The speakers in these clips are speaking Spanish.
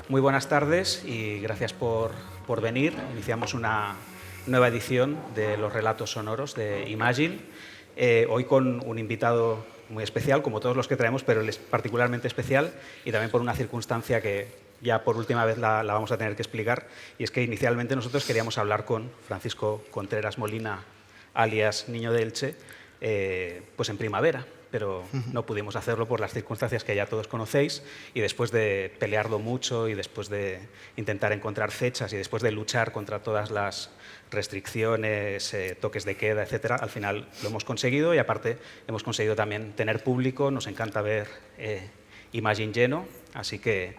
Muy buenas tardes y gracias por venir. Iniciamos una nueva edición de los relatos sonoros de Imagine, hoy con un invitado muy especial, como todos los que traemos, pero él es particularmente especial y también por una circunstancia que ya por última vez la vamos a tener que explicar, y es que inicialmente nosotros queríamos hablar con Francisco Contreras Molina, alias Niño de Elche, pues en primavera, pero no pudimos hacerlo por las circunstancias que ya todos conocéis, y después de pelearlo mucho y después de intentar encontrar fechas y después de luchar contra todas las restricciones, toques de queda, etcétera, al final lo hemos conseguido, y aparte hemos conseguido también tener público. Nos encanta ver Imagine lleno, así que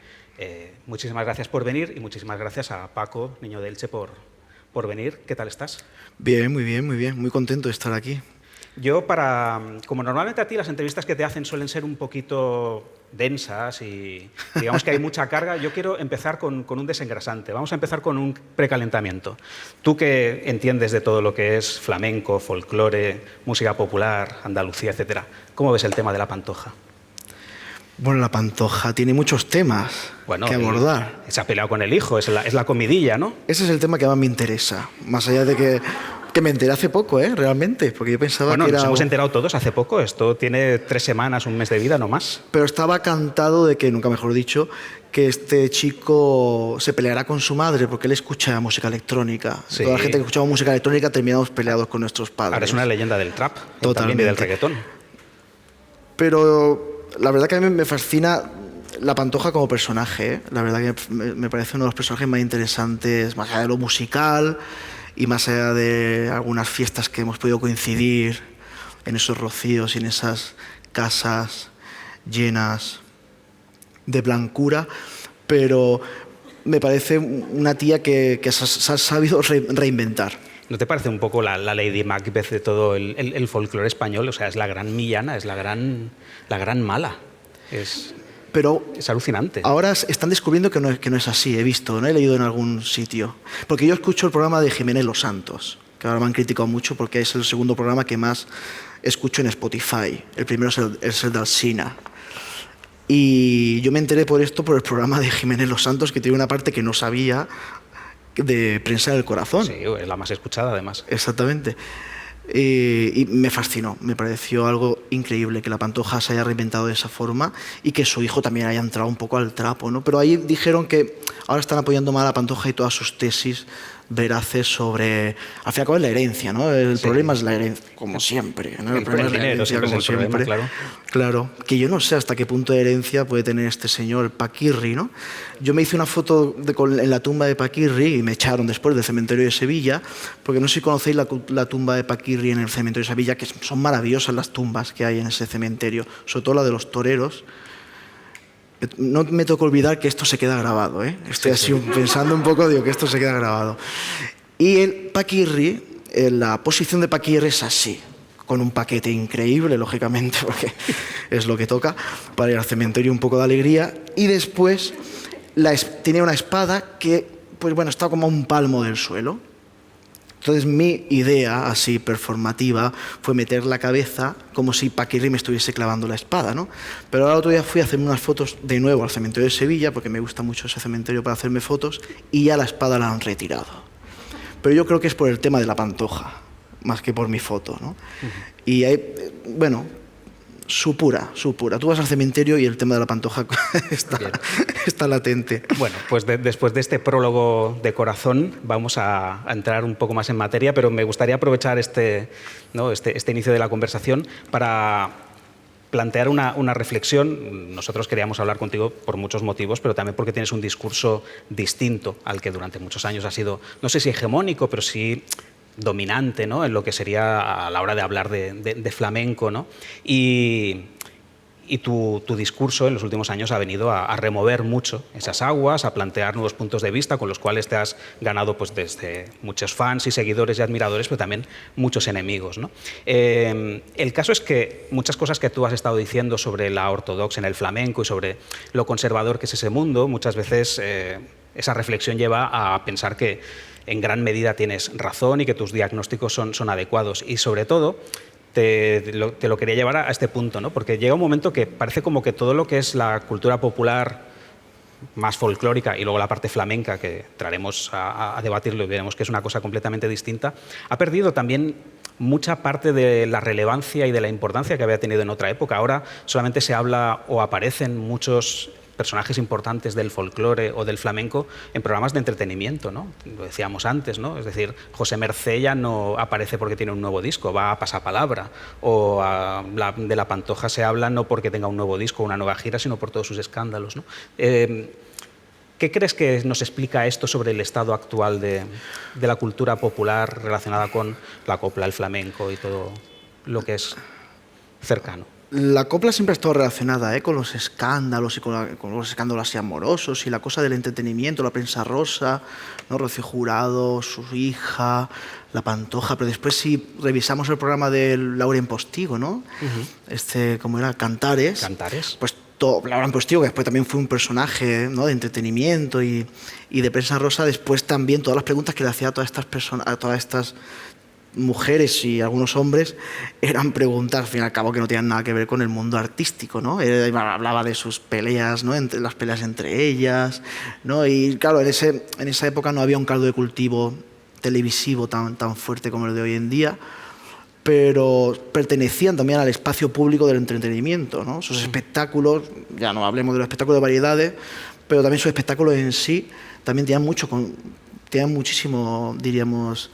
muchísimas gracias por venir y muchísimas gracias a Paco, Niño de Elche, por venir. ¿Qué tal estás? Bien, muy bien, muy bien. Muy contento de estar aquí. Yo, como normalmente a ti las entrevistas que te hacen suelen ser un poquito densas y digamos que hay mucha carga, yo quiero empezar con un desengrasante. Vamos a empezar con un precalentamiento. Tú que entiendes de todo lo que es flamenco, folclore, música popular, Andalucía, etcétera, ¿cómo ves el tema de la Pantoja? Bueno, la Pantoja tiene muchos temas que abordar. Se ha peleado con el hijo, es la comidilla, ¿no? Ese es el tema que más me interesa, más allá de que me enteré hace poco, realmente, porque yo pensaba que era... Nos hemos enterado todos hace poco, esto tiene 3 semanas, un mes de vida, no más. Pero estaba cantado de que, nunca mejor dicho, que este chico se peleará con su madre porque él escucha música electrónica. Sí. Toda la gente que escuchaba música electrónica terminamos peleados con nuestros padres. Ahora es una leyenda del trap, también, y del reggaetón. Pero la verdad que a mí me fascina la Pantoja como personaje, La verdad que me parece uno de los personajes más interesantes, más allá de lo musical y más allá de algunas fiestas que hemos podido coincidir en esos rocíos y en esas casas llenas de blancura, pero me parece una tía que se ha sabido reinventar. ¿No te parece un poco la Lady Macbeth de todo el folclore español? O sea, es la gran villana, es la gran mala. Pero es alucinante. Ahora están descubriendo que no es así, he visto, ¿no? He leído en algún sitio. Porque yo escucho el programa de Jiménez Los Santos, que ahora me han criticado mucho porque es el segundo programa que más escucho en Spotify. El primero es el de Alsina. Y yo me enteré por esto por el programa de Jiménez Los Santos, que tiene una parte que no sabía, de Prensa del Corazón. Sí, es la más escuchada además. Exactamente. Y me fascinó, me pareció algo increíble que la Pantoja se haya reinventado de esa forma y que su hijo también haya entrado un poco al trapo, ¿no? Pero ahí dijeron que ahora están apoyando más a la Pantoja y todas sus tesis veraces sobre, al fin y al cabo, es la herencia, ¿no? El problema es la herencia, como siempre, ¿no? El problema es la herencia, como siempre. Claro, que yo no sé hasta qué punto de herencia puede tener este señor Paquirri, ¿no? Yo me hice una foto en la tumba de Paquirri y me echaron después del cementerio de Sevilla, porque no sé si conocéis la tumba de Paquirri en el cementerio de Sevilla, que son maravillosas las tumbas que hay en ese cementerio, sobre todo la de los toreros. No me toca olvidar que esto se queda grabado, Estoy así pensando un poco, digo que esto se queda grabado. Y el Paquirri, la posición de Paquirri es así, con un paquete increíble, lógicamente, porque es lo que toca, para ir al cementerio, un poco de alegría. Y después tenía una espada que, pues bueno, estaba como a un palmo del suelo. Entonces mi idea, así performativa, fue meter la cabeza como si Paquirri me estuviese clavando la espada, ¿no? Pero ahora otro día fui a hacerme unas fotos de nuevo al cementerio de Sevilla, porque me gusta mucho ese cementerio para hacerme fotos, y ya la espada la han retirado. Pero yo creo que es por el tema de la Pantoja, más que por mi foto, ¿no? Y hay, bueno, supura. Tú vas al cementerio y el tema de la Pantoja está latente. Bueno, pues después de este prólogo de corazón vamos a entrar un poco más en materia, pero me gustaría aprovechar este inicio de la conversación para plantear una reflexión. Nosotros queríamos hablar contigo por muchos motivos, pero también porque tienes un discurso distinto al que durante muchos años ha sido, no sé si hegemónico, pero sí dominante, ¿no?, en lo que sería a la hora de hablar de flamenco, ¿no? Y tu discurso en los últimos años ha venido a remover mucho esas aguas, a plantear nuevos puntos de vista con los cuales te has ganado, pues, desde muchos fans y seguidores y admiradores, pero también muchos enemigos, ¿no? El caso es que muchas cosas que tú has estado diciendo sobre la ortodoxia en el flamenco y sobre lo conservador que es ese mundo, muchas veces esa reflexión lleva a pensar que en gran medida tienes razón y que tus diagnósticos son adecuados. Y sobre todo, te lo quería llevar a este punto, ¿no? Porque llega un momento que parece como que todo lo que es la cultura popular más folclórica y luego la parte flamenca, que traeremos a debatirlo y veremos que es una cosa completamente distinta, ha perdido también mucha parte de la relevancia y de la importancia que había tenido en otra época. Ahora solamente se habla o aparecen muchos personajes importantes del folclore o del flamenco en programas de entretenimiento, ¿no? Lo decíamos antes, ¿no? Es decir, José Mercé ya no aparece porque tiene un nuevo disco, va a pasapalabra. O de La Pantoja se habla no porque tenga un nuevo disco o una nueva gira, sino por todos sus escándalos, ¿no? ¿Qué crees que nos explica esto sobre el estado actual de la cultura popular relacionada con la copla, el flamenco y todo lo que es cercano? La copla siempre ha estado relacionada con los escándalos y con los escándalos así amorosos y la cosa del entretenimiento, la prensa rosa, ¿no? Rocío Jurado, su hija, La Pantoja. Pero después, si revisamos el programa de Lauren Postigo, ¿no? ¿Cómo era? Cantares. Cantares. Pues Lauren Postigo, que después también fue un personaje, ¿no? de entretenimiento y de prensa rosa. Después también todas las preguntas que le hacía a todas estas personas, a todas estas mujeres y algunos hombres, eran preguntas, al fin y al cabo, que no tenían nada que ver con el mundo artístico, ¿no? Hablaba de sus peleas, ¿no? Las peleas entre ellas, ¿no? Y claro, en esa época no había un caldo de cultivo televisivo tan fuerte como el de hoy en día, pero pertenecían también al espacio público del entretenimiento, ¿no? Sus espectáculos, ya no hablemos de los espectáculos de variedades, pero también sus espectáculos en sí también tenían muchísimo, diríamos,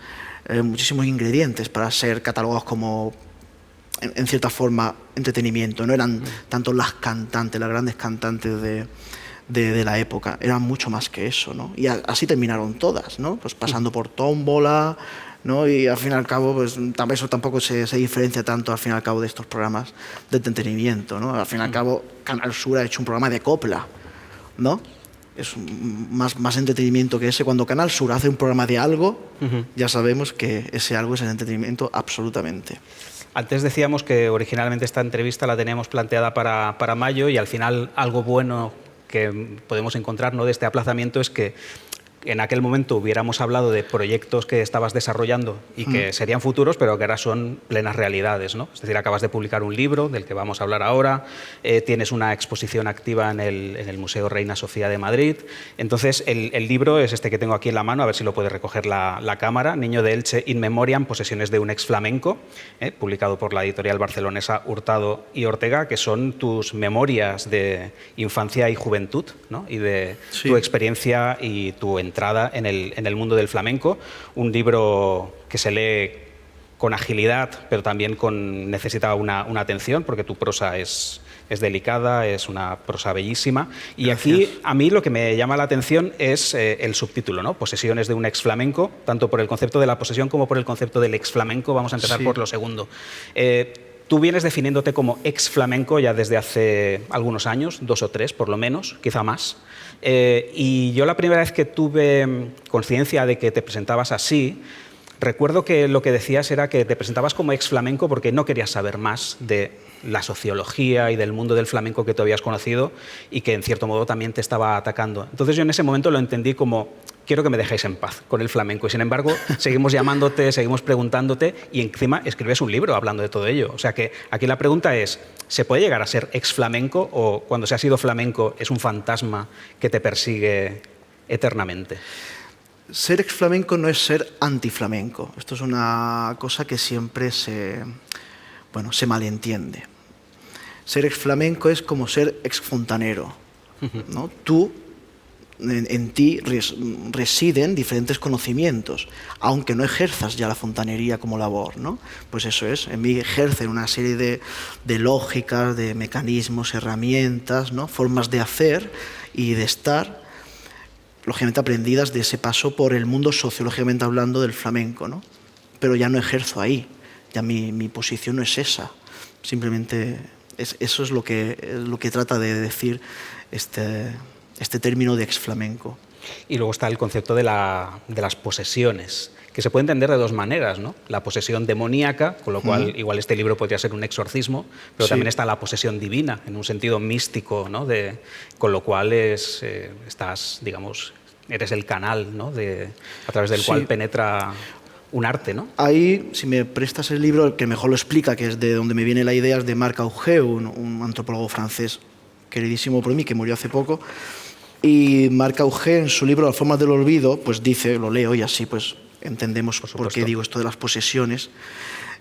muchísimos ingredientes para ser catalogados como, en cierta forma, entretenimiento. No eran tanto las cantantes, las grandes cantantes de la época, eran mucho más que eso, ¿no? Y así terminaron todas, ¿no? Pues pasando por Tómbola, ¿no? Y al fin y al cabo, pues eso tampoco se diferencia tanto al fin y al cabo de estos programas de entretenimiento, ¿no? Al fin y al cabo, Canal Sur ha hecho un programa de copla, ¿no? Es más entretenimiento que ese. Cuando Canal Sur hace un programa de algo, ya sabemos que ese algo es el entretenimiento absolutamente. Antes decíamos que originalmente esta entrevista la teníamos planteada para mayo y al final algo bueno que podemos encontrar, ¿no?, de este aplazamiento es que en aquel momento hubiéramos hablado de proyectos que estabas desarrollando y que serían futuros, pero que ahora son plenas realidades, ¿no? Es decir, acabas de publicar un libro del que vamos a hablar ahora, tienes una exposición activa en el Museo Reina Sofía de Madrid. Entonces, el libro es este que tengo aquí en la mano, a ver si lo puede recoger la cámara, Niño de Elche, In Memoriam, Posesiones de un ex flamenco, publicado por la editorial barcelonesa Hurtado y Ortega, que son tus memorias de infancia y juventud, ¿no? Y de tu experiencia y tu entrada en el mundo del flamenco. Un libro que se lee con agilidad, pero también necesita una atención, porque tu prosa es delicada, es una prosa bellísima. Y gracias. Aquí a mí lo que me llama la atención es el subtítulo, ¿no? Posesiones de un ex flamenco, tanto por el concepto de la posesión como por el concepto del ex flamenco. Vamos a empezar por lo segundo. Tú vienes definiéndote como ex flamenco ya desde hace algunos años, 2 o 3 por lo menos, quizá más. Y yo la primera vez que tuve conciencia de que te presentabas así, recuerdo que lo que decías era que te presentabas como ex flamenco porque no querías saber más de la sociología y del mundo del flamenco que tú habías conocido y que en cierto modo también te estaba atacando. Entonces yo en ese momento lo entendí como: quiero que me dejéis en paz con el flamenco. Y sin embargo, seguimos llamándote, seguimos preguntándote y encima escribes un libro hablando de todo ello. O sea que aquí la pregunta es: ¿se puede llegar a ser ex flamenco o cuando se ha sido flamenco es un fantasma que te persigue eternamente? Ser ex flamenco no es ser antiflamenco. Esto es una cosa que siempre se malentiende. Ser ex flamenco es como ser ex fontanero, ¿no? Tú, en ti residen diferentes conocimientos, aunque no ejerzas ya la fontanería como labor, ¿no? Pues eso es, en mí ejercen una serie de lógicas, de mecanismos, herramientas, ¿no? Formas de hacer y de estar, lógicamente aprendidas de ese paso por el mundo sociológicamente hablando del flamenco, ¿no? Pero ya no ejerzo ahí, ya mi posición no es esa, simplemente eso es lo que trata de decir este término de ex flamenco. Y luego está el concepto de las posesiones, que se puede entender de dos maneras, ¿no? La posesión demoníaca, con lo cual igual este libro podría ser un exorcismo, pero también está la posesión divina, en un sentido místico, ¿no? Con lo cual estás, digamos, eres el canal, ¿no? A través del cual penetra un arte, ¿no? Ahí, si me prestas el libro, el que mejor lo explica, que es de donde me viene la idea, es de Marc Augé, un antropólogo francés queridísimo por mí, que murió hace poco. Y Marc Augé, en su libro Las formas del olvido, pues dice, lo leo y así pues entendemos por qué digo esto de las posesiones.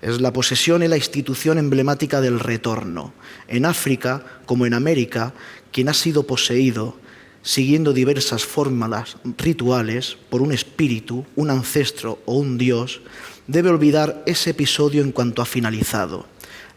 Es la posesión es la institución emblemática del retorno. En África, como en América, quien ha sido poseído, siguiendo diversas fórmulas rituales por un espíritu, un ancestro o un dios, debe olvidar ese episodio en cuanto ha finalizado.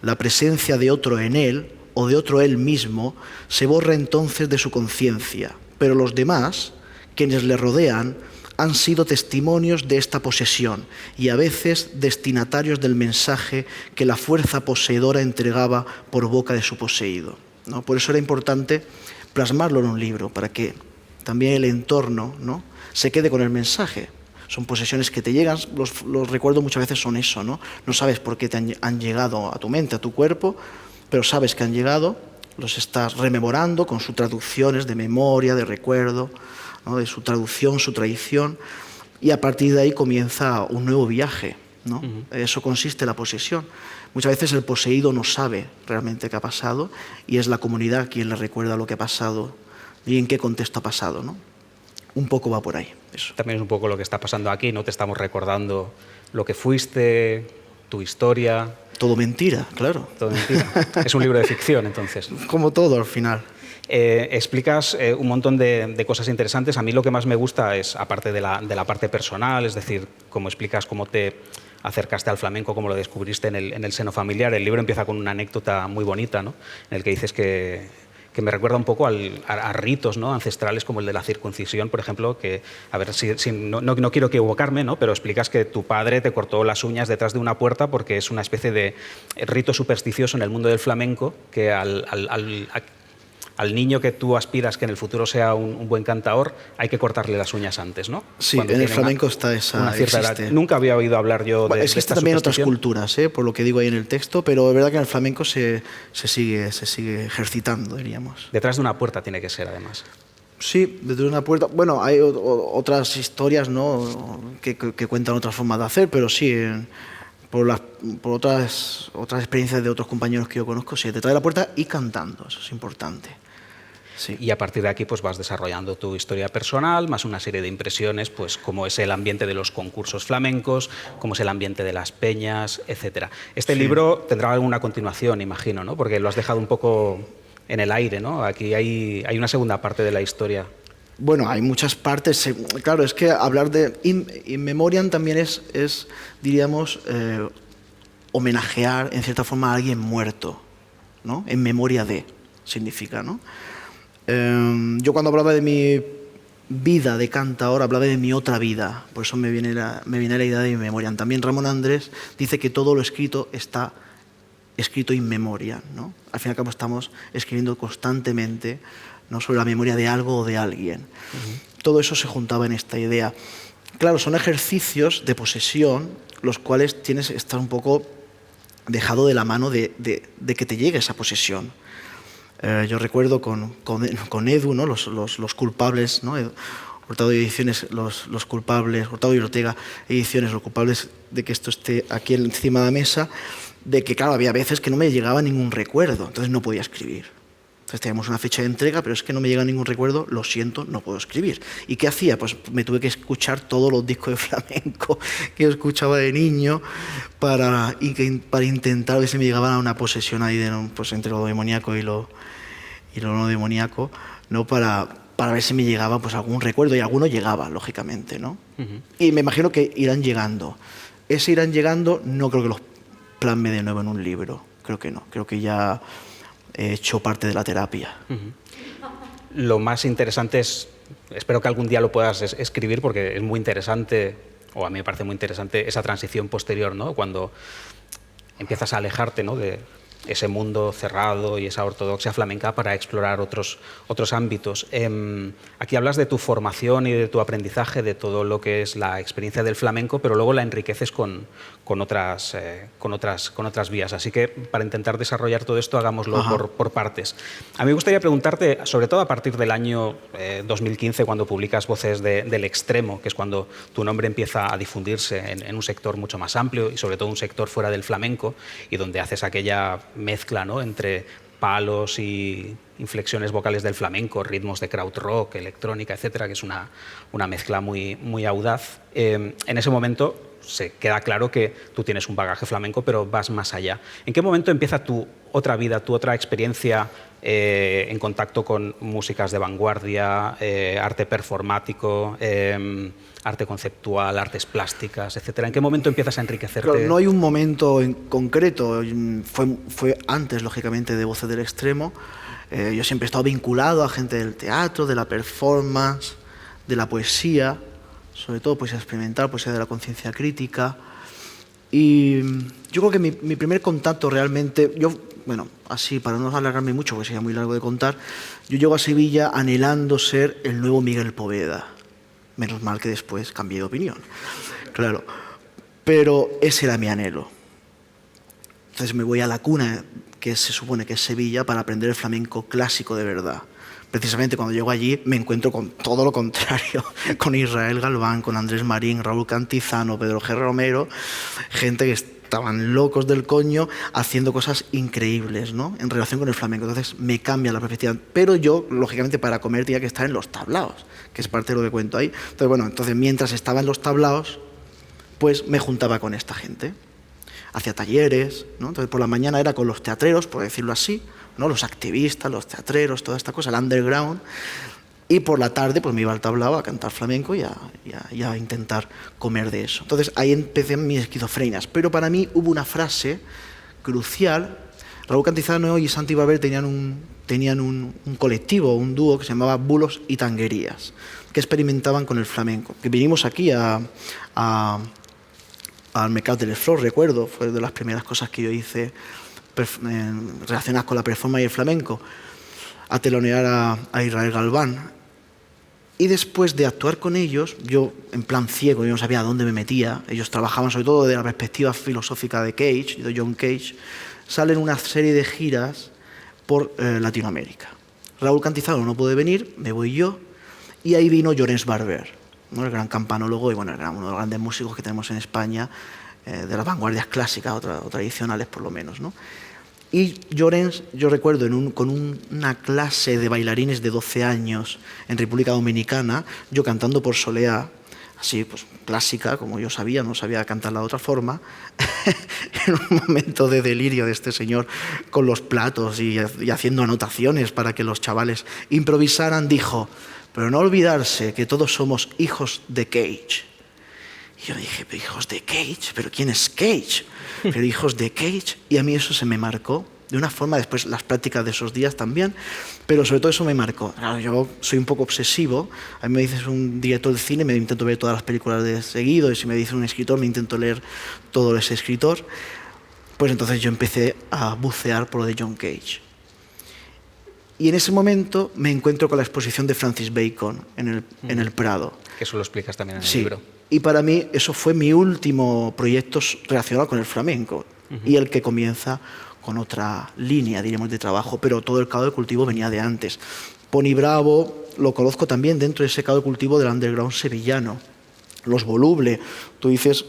La presencia de otro en él o de otro él mismo se borra entonces de su conciencia, pero los demás, quienes le rodean, han sido testimonios de esta posesión y a veces destinatarios del mensaje que la fuerza poseedora entregaba por boca de su poseído, ¿no? Por eso era importante plasmarlo en un libro, para que también el entorno, ¿no?, se quede con el mensaje. Son posesiones que te llegan, los recuerdos muchas veces son eso, ¿no? No sabes por qué te han llegado a tu mente, a tu cuerpo, pero sabes que han llegado, los estás rememorando con sus traducciones de memoria, de recuerdo, ¿no?, de su traducción, su tradición, y a partir de ahí comienza un nuevo viaje, ¿no? Eso consiste en la posesión. Muchas veces el poseído no sabe realmente qué ha pasado y es la comunidad quien le recuerda lo que ha pasado y en qué contexto ha pasado, ¿no? Un poco va por ahí, eso. También es un poco lo que está pasando aquí, ¿no? Te estamos recordando lo que fuiste, tu historia. Todo mentira, claro. Todo mentira. Es un libro de ficción, entonces. Como todo, al final. Explicas un montón de cosas interesantes. A mí lo que más me gusta es, aparte de la parte personal, es decir, cómo explicas cómo te acercaste al flamenco, cómo lo descubriste en el seno familiar. El libro empieza con una anécdota muy bonita, ¿no?, en el que dices que me recuerda un poco a ritos, ¿no?, ancestrales como el de la circuncisión, por ejemplo, que, a ver, no quiero equivocarme, ¿no?, pero explicas que tu padre te cortó las uñas detrás de una puerta porque es una especie de rito supersticioso en el mundo del flamenco que al niño que tú aspiras que en el futuro sea un buen cantaor, hay que cortarle las uñas antes, ¿no? Sí, en el flamenco está esa, existe. Nunca había oído hablar yo de existe también en otras culturas, por lo que digo ahí en el texto, pero es verdad que en el flamenco se sigue ejercitando, diríamos. Detrás de una puerta tiene que ser, además. Sí, detrás de una puerta. Bueno, hay otras historias, ¿no?, que cuentan otras formas de hacer, pero sí, por otras experiencias de otros compañeros que yo conozco, sí, detrás de la puerta y cantando, eso es importante. Sí. Y a partir de aquí pues vas desarrollando tu historia personal, más una serie de impresiones, pues cómo es el ambiente de los concursos flamencos, cómo es el ambiente de las peñas, etc. Este libro tendrá alguna continuación, imagino, ¿no?, porque lo has dejado un poco en el aire, ¿no? Aquí hay una segunda parte de la historia. Bueno, hay muchas partes. Claro, es que hablar de in memoriam también es diríamos, homenajear en cierta forma a alguien muerto, ¿no? En memoria de, significa, ¿no? Yo cuando hablaba de mi vida de cantaor, hablaba de mi otra vida, por eso me viene la idea de in memoriam. También Ramón Andrés dice que todo lo escrito está escrito in memoriam, ¿no? Al fin y al cabo estamos escribiendo constantemente, ¿no?, sobre la memoria de algo o de alguien. Todo eso se juntaba en esta idea. Claro, son ejercicios de posesión, los cuales tienes que estar un poco dejado de la mano de que te llegue esa posesión. Yo recuerdo con Edu, ¿no?, los culpables, ¿no?, Hurtado y Ediciones, los culpables, Hurtado y Ortega Ediciones, los culpables de que esto esté aquí encima de la mesa, de que, claro, había veces que no me llegaba ningún recuerdo, entonces no podía escribir. Entonces teníamos una fecha de entrega, pero es que no me llega ningún recuerdo, lo siento, no puedo escribir. ¿Y qué hacía? Pues me tuve que escuchar todos los discos de flamenco que yo escuchaba de niño para intentar ver si me llegaba una posesión ahí pues, entre lo demoníaco y lo no demoníaco, ¿no?, para ver si me llegaba pues algún recuerdo, y alguno llegaba, lógicamente, ¿no? Y me imagino que irán llegando. Ese irán llegando no creo que los plasme de nuevo en un libro, creo que no, creo que ya he hecho parte de la terapia. Lo más interesante es, espero que algún día lo puedas escribir, porque es muy interesante, o a mí me parece muy interesante, esa transición posterior, ¿no?, cuando empiezas a alejarte, ¿no?, de ese mundo cerrado y esa ortodoxia flamenca para explorar otros ámbitos. Aquí hablas de tu formación y de tu aprendizaje, de todo lo que es la experiencia del flamenco, pero luego la enriqueces con otras vías. Así que para intentar desarrollar todo esto, hagámoslo por partes. A mí me gustaría preguntarte, sobre todo a partir del año 2015, cuando publicas Voces del Extremo, que es cuando tu nombre empieza a difundirse en un sector mucho más amplio y sobre todo un sector fuera del flamenco, y donde haces aquella mezcla, ¿no?, entre palos y inflexiones vocales del flamenco, ritmos de krautrock, electrónica, etcétera, que es una mezcla muy audaz. En ese momento se queda claro que tú tienes un bagaje flamenco, pero vas más allá. ¿En qué momento empieza tu otra vida, tu otra experiencia en contacto con músicas de vanguardia, arte performático, arte conceptual, artes plásticas, etcétera? ¿En qué momento empiezas a enriquecerte? Claro, no hay un momento en concreto. Fue antes, lógicamente, de Voces del Extremo. Yo siempre he estado vinculado a gente del teatro, de la performance, de la poesía, sobre todo poesía experimental, poesía de la conciencia crítica. Y yo creo que mi primer contacto realmente, bueno, así para no alargarme mucho, porque sería muy largo de contar, yo llego a Sevilla anhelando ser el nuevo Miguel Poveda. Menos mal que después cambié de opinión, claro. Pero ese era mi anhelo. Entonces me voy a la cuna, que se supone que es Sevilla, para aprender el flamenco clásico de verdad. Precisamente cuando llego allí me encuentro con todo lo contrario, con Israel Galván, con Andrés Marín, Raúl Cantizano, Pedro G. Romero, gente que estaban locos del coño haciendo cosas increíbles, ¿no?, en relación con el flamenco. Entonces me cambia la perspectiva. Pero yo, lógicamente, para comer tenía que estar en los tablaos, que es parte de lo que cuento ahí. Entonces mientras estaba en los tablaos, pues me juntaba con esta gente. Hacía talleres, ¿no? Entonces por la mañana era con los teatreros, por decirlo así, ¿no?, los activistas, los teatreros, toda esta cosa, el underground. Y por la tarde pues me iba al tablao a cantar flamenco y a intentar comer de eso. Entonces ahí empecé mis esquizofrenias. Pero para mí hubo una frase crucial. Raúl Cantizano y Santi Barber tenían un colectivo, un dúo que se llamaba Bulos y Tanguerías, que experimentaban con el flamenco. Que vinimos aquí al Mercat de les Flors, recuerdo, fue de las primeras cosas que yo hice relacionadas con la performance y el flamenco, a telonear a Israel Galván. Y después de actuar con ellos, yo en plan ciego, yo no sabía a dónde me metía, ellos trabajaban sobre todo desde la perspectiva filosófica de Cage, de John Cage, salen una serie de giras por Latinoamérica. Raúl Cantizano no puede venir, me voy yo, y ahí vino Llorens Barber, ¿no?, el gran campanólogo y bueno, era uno de los grandes músicos que tenemos en España, de las vanguardias clásicas o tradicionales por lo menos, ¿no? Y Llorens, yo recuerdo con una clase de bailarines de 12 años en República Dominicana, yo cantando por Soleá, así pues clásica, como yo sabía, no sabía cantarla de otra forma, en un momento de delirio de este señor con los platos y haciendo anotaciones para que los chavales improvisaran, dijo: pero no olvidarse que todos somos hijos de Cage. Y yo dije: ¿pero hijos de Cage? ¿Pero quién es Cage? Pero hijos de Cage. Y a mí eso se me marcó de una forma, después las prácticas de esos días también, pero sobre todo eso me marcó. Claro, yo soy un poco obsesivo. A mí me dices un director de cine, me intento ver todas las películas de seguido, y si me dice un escritor, me intento leer todo ese escritor. Pues entonces yo empecé a bucear por lo de John Cage. Y en ese momento me encuentro con la exposición de Francis Bacon en el Prado. Que eso lo explicas también en el sí. libro. Y para mí eso fue mi último proyecto relacionado con el flamenco, y el que comienza con otra línea, diríamos, de trabajo, pero todo el caldo de cultivo venía de antes. Pony Bravo lo conozco también dentro de ese caldo de cultivo del underground sevillano. Los Voluble, tú dices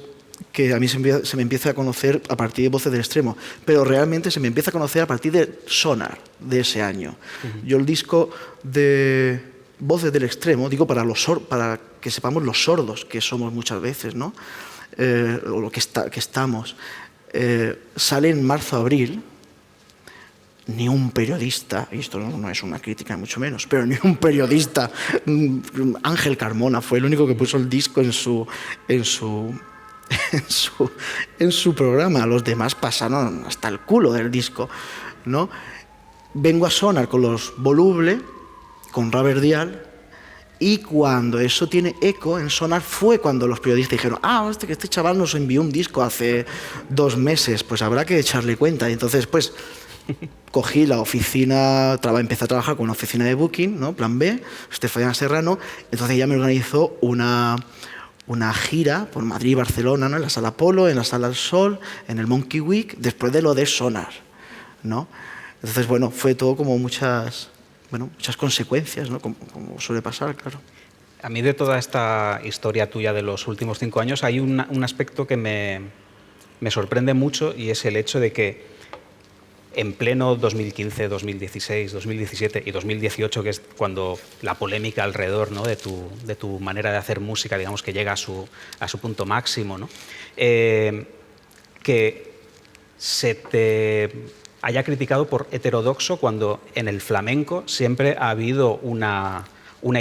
que a mí se me empieza a conocer a partir de Voces del Extremo, pero realmente se me empieza a conocer a partir de Sonar, de ese año. Yo el disco de Voces del Extremo, digo para que sepamos los sordos que somos muchas veces, ¿no? O lo que estamos, sale en marzo-abril. Ni un periodista, y esto no es una crítica mucho menos, pero ni un periodista, Ángel Carmona fue el único que puso el disco en su programa. Los demás pasaron hasta el culo del disco, ¿no? Vengo a Sonar con los Voluble, con Robert Dial, y cuando eso tiene eco en Sonar fue cuando los periodistas dijeron: que este chaval nos envió un disco hace 2 meses, pues habrá que echarle cuenta. Y entonces pues Cogí la oficina, empecé a trabajar con una oficina de booking, ¿no? Plan B, Estefanía Serrano. Entonces ella me organizó una gira por Madrid y Barcelona, ¿no? En la Sala Apolo, en la Sala del Sol, en el Monkey Week, después de lo de Sonar, ¿no? Entonces, bueno, fue todo como muchas consecuencias, ¿no? Como suele pasar, claro. A mí de toda esta historia tuya de los últimos 5 años hay un aspecto que me sorprende mucho, y es el hecho de que en pleno 2015, 2016, 2017 y 2018, que es cuando la polémica alrededor, ¿no? de tu manera de hacer música, digamos, que llega a su punto máximo, ¿no? Que se te haya criticado por heterodoxo, cuando en el flamenco siempre ha habido una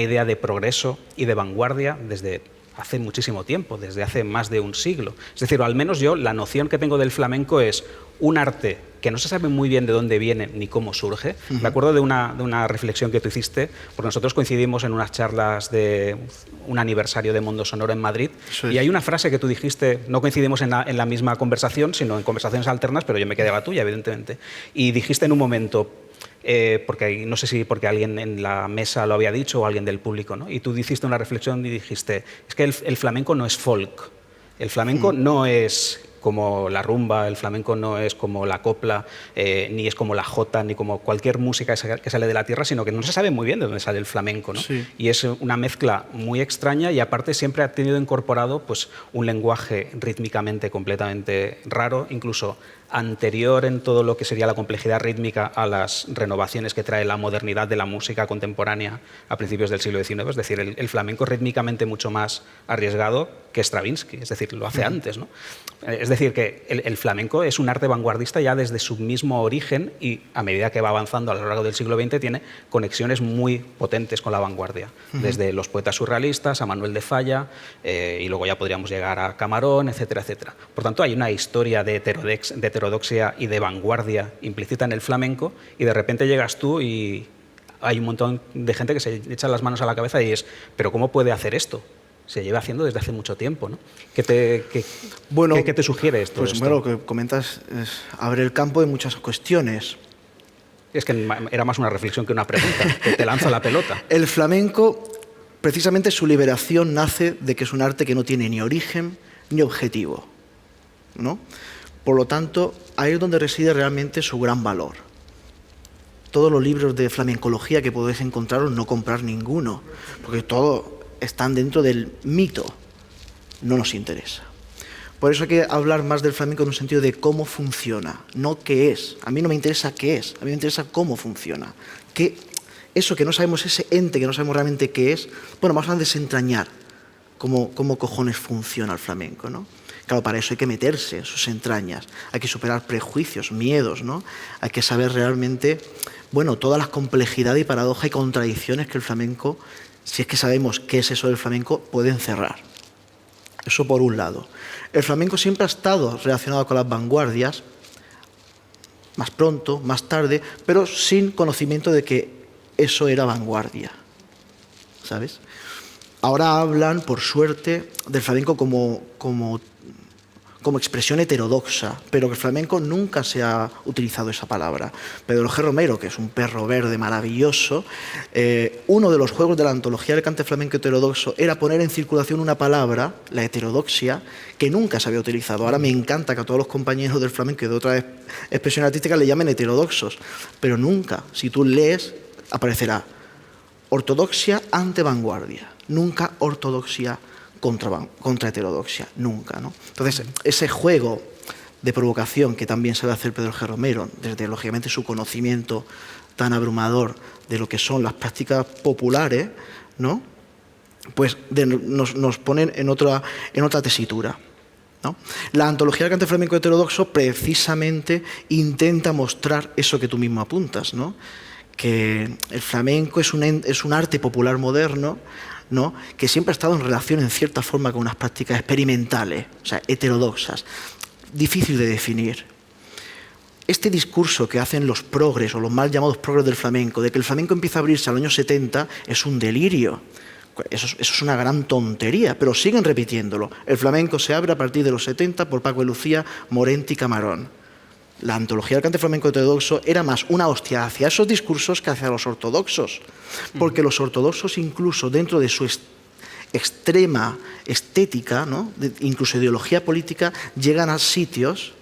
idea de progreso y de vanguardia desde hace muchísimo tiempo, desde hace más de un siglo. Es decir, o al menos yo, la noción que tengo del flamenco es un arte que no se sabe muy bien de dónde viene ni cómo surge. Me acuerdo de una reflexión que tú hiciste, porque nosotros coincidimos en unas charlas de un aniversario de Mundo Sonoro en Madrid, y hay una frase que tú dijiste, no coincidimos en la misma conversación, sino en conversaciones alternas, pero yo me quedé a la tuya, evidentemente, y dijiste en un momento, porque no sé si porque alguien en la mesa lo había dicho o alguien del público, ¿no? Y tú hiciste una reflexión y dijiste, es que el flamenco no es folk, el flamenco no es como la rumba, el flamenco no es como la copla, ni es como la jota, ni como cualquier música que sale de la tierra, sino que no se sabe muy bien de dónde sale el flamenco, ¿no? Sí. Y es una mezcla muy extraña, y aparte siempre ha tenido incorporado pues, un lenguaje rítmicamente completamente raro, incluso anterior en todo lo que sería la complejidad rítmica a las renovaciones que trae la modernidad de la música contemporánea a principios del siglo XIX. Es decir, el flamenco es rítmicamente mucho más arriesgado que Stravinsky, es decir, lo hace antes, ¿no? Es decir, que el flamenco es un arte vanguardista ya desde su mismo origen, y a medida que va avanzando a lo largo del siglo XX tiene conexiones muy potentes con la vanguardia, desde los poetas surrealistas a Manuel de Falla, y luego ya podríamos llegar a Camarón, etcétera, etcétera. Por tanto, hay una historia de heterodoxia y de vanguardia implícita en el flamenco, y de repente llegas tú y hay un montón de gente que se echa las manos a la cabeza y es, ¿pero cómo puede hacer esto? Se lleva haciendo desde hace mucho tiempo, ¿no? ¿Qué te sugiere esto? Pues bueno, lo que comentas abre el campo de muchas cuestiones. Es que era más una reflexión que una pregunta, que te lanza la pelota. El flamenco, precisamente su liberación nace de que es un arte que no tiene ni origen ni objetivo, ¿no? Por lo tanto, ahí es donde reside realmente su gran valor. Todos los libros de flamencología que podéis encontrar, no comprar ninguno, porque todos están dentro del mito. No nos interesa. Por eso hay que hablar más del flamenco en un sentido de cómo funciona, no qué es. A mí no me interesa qué es, a mí me interesa cómo funciona. Eso que no sabemos, ese ente que no sabemos realmente qué es, bueno, vamos a desentrañar cómo cojones funciona el flamenco, ¿no? Claro, para eso hay que meterse en sus entrañas, hay que superar prejuicios, miedos, ¿no? Hay que saber realmente, bueno, todas las complejidades y paradojas y contradicciones que el flamenco, si es que sabemos qué es eso del flamenco, puede encerrar. Eso por un lado. El flamenco siempre ha estado relacionado con las vanguardias, más pronto, más tarde, pero sin conocimiento de que eso era vanguardia, ¿sabes? Ahora hablan, por suerte, del flamenco como expresión heterodoxa, pero que el flamenco nunca se ha utilizado esa palabra. Pedro G. Romero, que es un perro verde maravilloso, uno de los juegos de la antología del cante flamenco heterodoxo era poner en circulación una palabra, la heterodoxia, que nunca se había utilizado. Ahora me encanta que a todos los compañeros del flamenco y de otras expresiones artísticas le llamen heterodoxos, pero nunca, si tú lees, aparecerá ortodoxia ante vanguardia, nunca ortodoxia contra heterodoxia, nunca, ¿no? Entonces, ese juego de provocación que también sabe hacer Pedro G. Romero, desde lógicamente su conocimiento tan abrumador de lo que son las prácticas populares, ¿no? Pues nos ponen en otra tesitura, ¿no? La antología del cante flamenco heterodoxo precisamente intenta mostrar eso que tú mismo apuntas, ¿no? Que el flamenco es un arte popular moderno, ¿no? Que siempre ha estado en relación en cierta forma con unas prácticas experimentales, o sea, heterodoxas, difícil de definir. Este discurso que hacen los progres o los mal llamados progres del flamenco, de que el flamenco empieza a abrirse al año 70, es un delirio. Eso es una gran tontería, pero siguen repitiéndolo. El flamenco se abre a partir de los 70 por Paco de Lucía, Morente y Camarón. la antología del cante flamenco heterodoxo era más una hostia hacia esos discursos que hacia los ortodoxos, porque los ortodoxos incluso dentro de su extrema estética, ¿no? Incluso ideología política, llegan a sitios,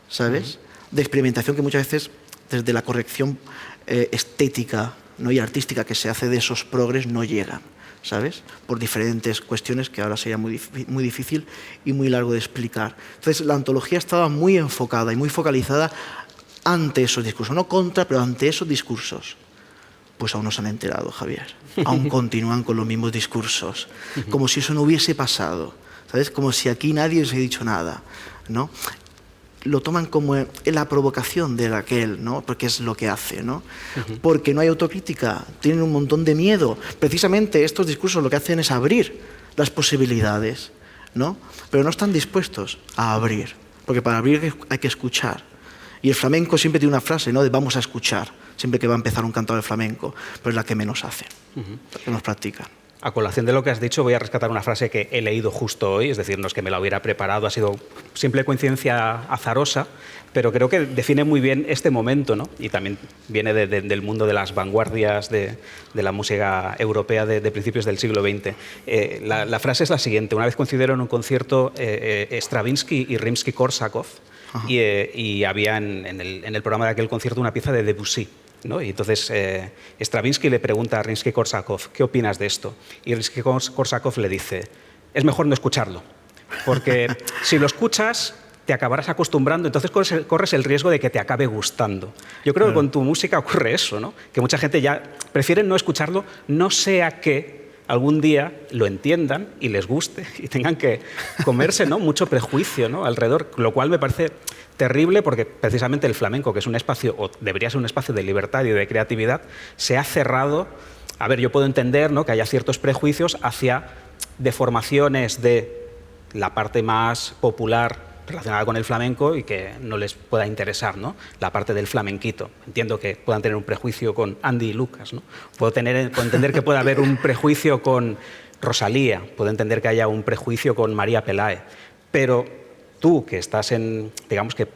¿sabes?, de experimentación que muchas veces desde la corrección estética, ¿no?, y artística que se hace de esos progres no llegan, ¿sabes?, por diferentes cuestiones que ahora sería muy difícil y muy largo de explicar. Entonces, la antología estaba muy enfocada y muy focalizada ante esos discursos, no contra, pero ante esos discursos. Pues aún no se han enterado, Javier. Aún continúan con los mismos discursos, como si eso no hubiese pasado, ¿sabes?, como si aquí nadie os ha dicho nada, ¿no? Lo toman como la provocación de aquel, ¿no?, porque es lo que hace, ¿no? Porque no hay autocrítica, tienen un montón de miedo. Precisamente estos discursos lo que hacen es abrir las posibilidades, ¿no? Pero no están dispuestos a abrir, porque para abrir hay que escuchar. Y el flamenco siempre tiene una frase, ¿no?, de vamos a escuchar, siempre que va a empezar un cantor de flamenco, pero es la que menos hace, la que nos practican. A colación de lo que has dicho, voy a rescatar una frase que he leído justo hoy, es decir, no es que me la hubiera preparado, ha sido simple coincidencia azarosa, pero creo que define muy bien este momento, ¿no? Y también viene del mundo de las vanguardias de la música europea de principios del siglo XX. La frase es la siguiente: una vez coincidieron en un concierto Stravinsky y Rimsky-Korsakov, y había en el programa de aquel concierto una pieza de Debussy, ¿no? Y entonces Stravinsky le pregunta a Rimsky-Korsakov, ¿qué opinas de esto? Y Rimsky-Korsakov le dice, es mejor no escucharlo, porque si lo escuchas te acabarás acostumbrando, entonces corres el riesgo de que te acabe gustando. Yo creo que con tu música ocurre eso, ¿no?, que mucha gente ya prefiere no escucharlo, no sea que algún día lo entiendan y les guste y tengan que comerse, ¿no?, mucho prejuicio, ¿no?, alrededor, lo cual me parece terrible, porque precisamente el flamenco, que es un espacio, o debería ser un espacio de libertad y de creatividad, se ha cerrado. A ver, yo puedo entender, ¿no?, que haya ciertos prejuicios hacia deformaciones de la parte más popular relacionada con el flamenco y que no les pueda interesar, ¿no?, la parte del flamenquito. Entiendo que puedan tener un prejuicio con Andy y Lucas, ¿no? Puedo entender que pueda haber un prejuicio con Rosalía, puedo entender que haya un prejuicio con María Pelae, pero tú, que estás digamos que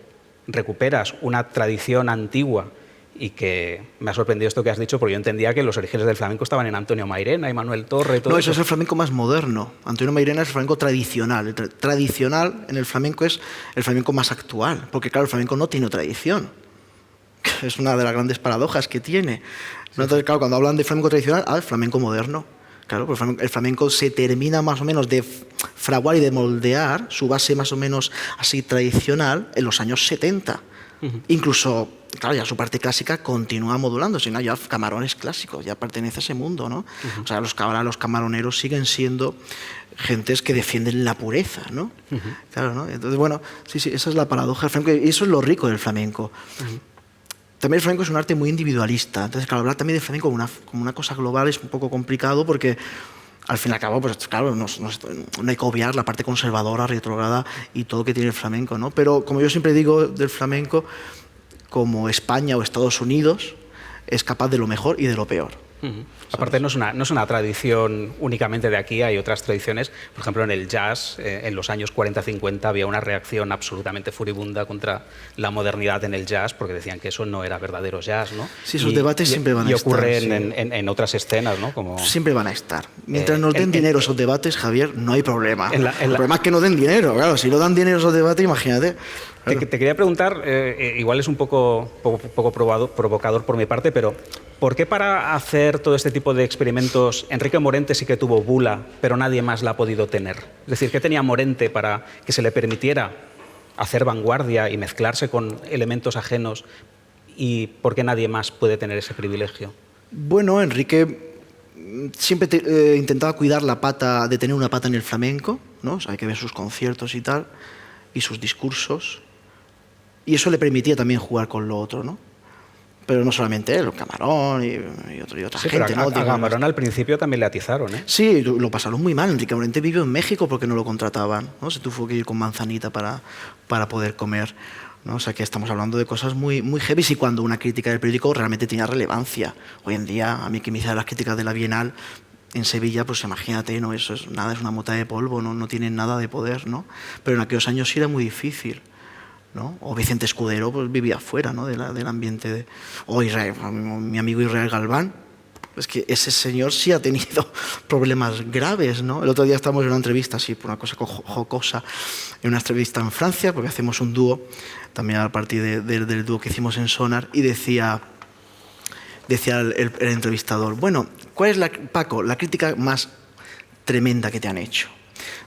recuperas una tradición antigua, y que me ha sorprendido esto que has dicho, porque yo entendía que los orígenes del flamenco estaban en Antonio Mairena y Manuel Torre y todo eso. No, eso es el flamenco más moderno. Antonio Mairena es el flamenco tradicional. El tradicional en el flamenco es el flamenco más actual, porque claro, el flamenco no tiene tradición. Es una de las grandes paradojas que tiene. Entonces, claro, cuando hablan de flamenco tradicional, el flamenco moderno. Claro, pues el flamenco se termina más o menos de fraguar y de moldear su base más o menos así tradicional en los años 70. Incluso, claro, ya su parte clásica continúa modulándose, ¿no? Ya Camarones clásicos, ya pertenece a ese mundo, ¿no? O sea, ahora los camaroneros siguen siendo gentes que defienden la pureza, ¿no? Claro, ¿no? Entonces, bueno, sí, esa es la paradoja del flamenco, y eso es lo rico del flamenco. También el flamenco es un arte muy individualista, entonces, claro, hablar también del flamenco como una cosa global es un poco complicado, porque al fin y al cabo, pues claro, no hay que obviar la parte conservadora, retrógrada y todo que tiene el flamenco, ¿no? Pero como yo siempre digo del flamenco, como España o Estados Unidos es capaz de lo mejor y de lo peor. Aparte, no es una tradición únicamente de aquí, hay otras tradiciones. Por ejemplo, en el jazz, en los años 40-50 había una reacción absolutamente furibunda contra la modernidad en el jazz, porque decían que eso no era verdadero jazz, ¿no? Sí, esos debates siempre van a estar. Y ocurre sí. en otras escenas, ¿no? Siempre van a estar. Mientras nos den dinero esos debates, Javier, no hay problema. El problema es que no den dinero, claro. Si no dan dinero esos debates, imagínate. Te quería preguntar, igual es un poco provocador por mi parte, pero ¿por qué para hacer todo este tipo de experimentos Enrique Morente sí que tuvo bula, pero nadie más la ha podido tener? Es decir, ¿qué tenía Morente para que se le permitiera hacer vanguardia y mezclarse con elementos ajenos, y por qué nadie más puede tener ese privilegio? Bueno, Enrique siempre intentaba cuidar la pata, de tener una pata en el flamenco, ¿no? O sea, hay que ver sus conciertos y tal, y sus discursos. Y eso le permitía también jugar con lo otro, ¿no? Pero no solamente él, Camarón y otra gente, pero ¿no? A Camarón al principio también le atizaron, ¿eh? Sí, lo pasaron muy mal. Enrique Morente vivió en México porque no lo contrataban, ¿no? Se tuvo que ir con manzanita para poder comer, ¿no? O sea, que estamos hablando de cosas muy, muy heavy, y cuando una crítica del periódico realmente tenía relevancia. Hoy en día, a mí que me hicieran las críticas de la Bienal en Sevilla, pues imagínate, ¿no? Eso es una mota de polvo, no tienen nada de poder, ¿no? Pero en aquellos años sí era muy difícil, ¿no? O Vicente Escudero pues, vivía fuera, ¿no? del ambiente. O Israel, mi amigo Israel Galván. Es que ese señor sí ha tenido problemas graves, ¿no? El otro día estábamos en una entrevista, así, por una cosa jocosa, en una entrevista en Francia, porque hacemos un dúo, también a partir del dúo que hicimos en Sonar, y decía el entrevistador, bueno, ¿cuál es, Paco, la crítica más tremenda que te han hecho?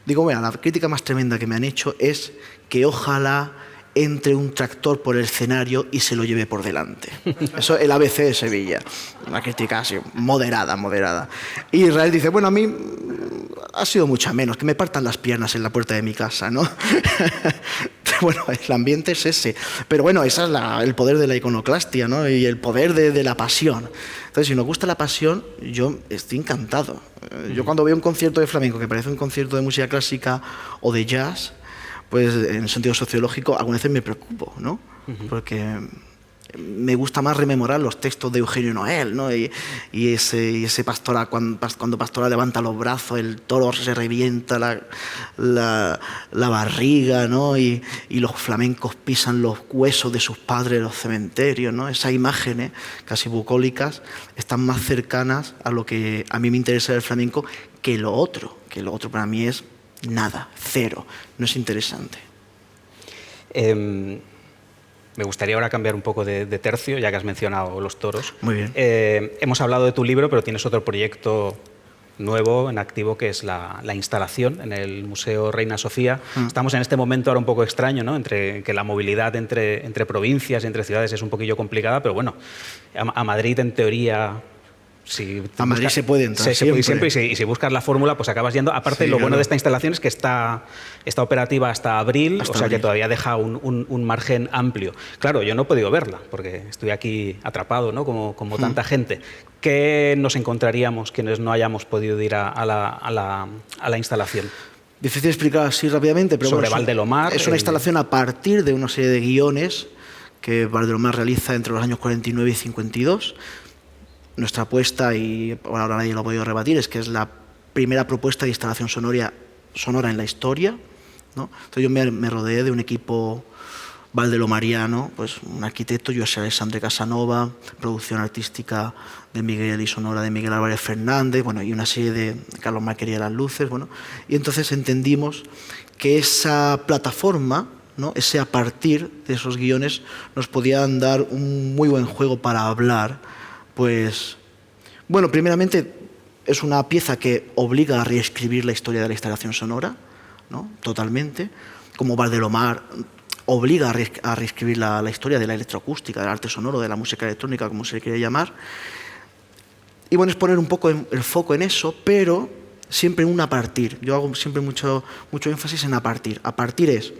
Digo, bueno, la crítica más tremenda que me han hecho es que ojalá entre un tractor por el escenario y se lo lleve por delante. Eso el ABC de Sevilla. Una crítica así, moderada. Y Israel dice, bueno, a mí ha sido mucha menos, que me partan las piernas en la puerta de mi casa, ¿no? Bueno, el ambiente es ese. Pero bueno, ese es el poder de la iconoclastia, ¿no? Y el poder de la pasión. Entonces, si nos gusta la pasión, yo estoy encantado. Yo cuando veo un concierto de flamenco que parece un concierto de música clásica o de jazz, pues en sentido sociológico, algunas veces me preocupo, ¿no? Porque me gusta más rememorar los textos de Eugenio Noel, ¿no? Y ese Pastora, cuando Pastora levanta los brazos, el toro se revienta la barriga, ¿no? Y los flamencos pisan los huesos de sus padres en los cementerios, ¿no? Esas imágenes casi bucólicas están más cercanas a lo que a mí me interesa del flamenco que lo otro para mí es nada, cero, no es interesante. Me gustaría ahora cambiar un poco de tercio, ya que has mencionado los toros. Muy bien. Hemos hablado de tu libro, pero tienes otro proyecto nuevo, en activo, que es la instalación en el Museo Reina Sofía. Estamos en este momento ahora un poco extraño, ¿no? Entre que la movilidad entre provincias y entre ciudades es un poquillo complicada, pero bueno, a Madrid, en teoría... a Madrid se puede entrar siempre y si buscas la fórmula, pues acabas yendo. Aparte, lo bueno de esta instalación es que está operativa hasta abril, que todavía deja un margen amplio. Claro, yo no he podido verla, porque estoy aquí atrapado, ¿no? Como tanta gente. ¿Qué nos encontraríamos quienes no hayamos podido ir a la instalación? Difícil explicar así rápidamente, pero sobre Valdelomar. Es una instalación a partir de una serie de guiones que Valdelomar realiza entre los años 49 y 52. Nuestra apuesta, y ahora nadie lo ha podido rebatir, es que es la primera propuesta de instalación sonora en la historia, ¿no? Entonces yo me rodeé de un equipo valdelomariano, pues un arquitecto, José Alexandre Casanova, producción artística de Miguel y sonora de Miguel Álvarez Fernández, bueno, y una serie de Carlos Marquería de las Luces, bueno, y entonces entendimos que esa plataforma, ¿no? Ese a partir de esos guiones nos podían dar un muy buen juego para hablar. Pues, bueno, primeramente es una pieza que obliga a reescribir la historia de la instalación sonora, ¿no? Totalmente, como Valdelomar obliga a reescribir la historia de la electroacústica, del arte sonoro, de la música electrónica, como se le quiere llamar. Y bueno, es poner un poco el foco en eso, pero siempre en un a partir. Yo hago siempre mucho énfasis en a partir. A partir es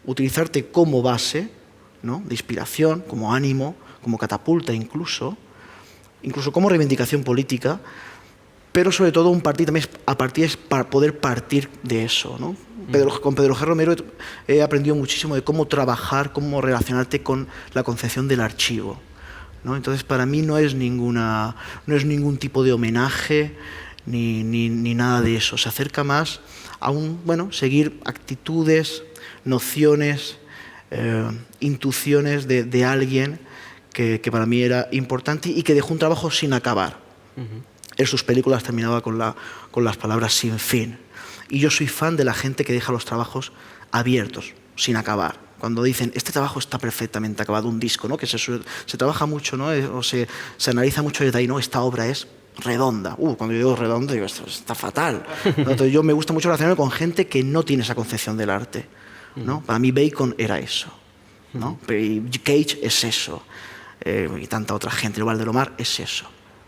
utilizarte como base, ¿no? De inspiración, como ánimo, como catapulta incluso como reivindicación política, pero sobre todo un partir también a partir es para poder partir de eso, ¿no? Con Pedro G. Romero he aprendido muchísimo de cómo trabajar, cómo relacionarte con la concepción del archivo, ¿no? Entonces para mí no es ningún tipo de homenaje ni nada de eso. Se acerca más a seguir actitudes, nociones, intuiciones de alguien que para mí era importante y que dejó un trabajo sin acabar. En sus películas terminaba con las palabras sin fin. Y yo soy fan de la gente que deja los trabajos abiertos, sin acabar. Cuando dicen, este trabajo está perfectamente acabado, un disco, ¿no? Que se trabaja mucho, ¿no? O se analiza mucho el detalle, no, esta obra es redonda. Cuando yo digo redonda, digo, esto está fatal, ¿no? Entonces yo me gusta mucho relacionarme con gente que no tiene esa concepción del arte, ¿no? Para mí Bacon era eso, ¿no? Y Cage es eso. Y tanta otra gente, el Valdelomar es eso.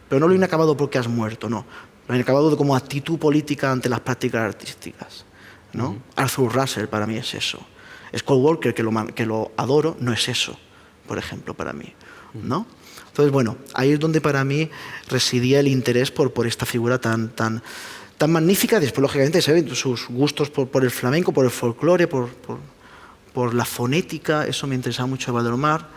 Pero no lo inacabado porque has muerto, no. Lo inacabado como actitud política ante las prácticas artísticas, ¿no? Arthur Russell para mí es eso. Scott Walker, que lo adoro, no es eso, por ejemplo, para mí, ¿no? Entonces, bueno, ahí es donde para mí residía el interés por esta figura tan magnífica. Después, lógicamente, se ven sus gustos por el flamenco, por el folclore, por la fonética, eso me interesaba mucho de Valdelomar,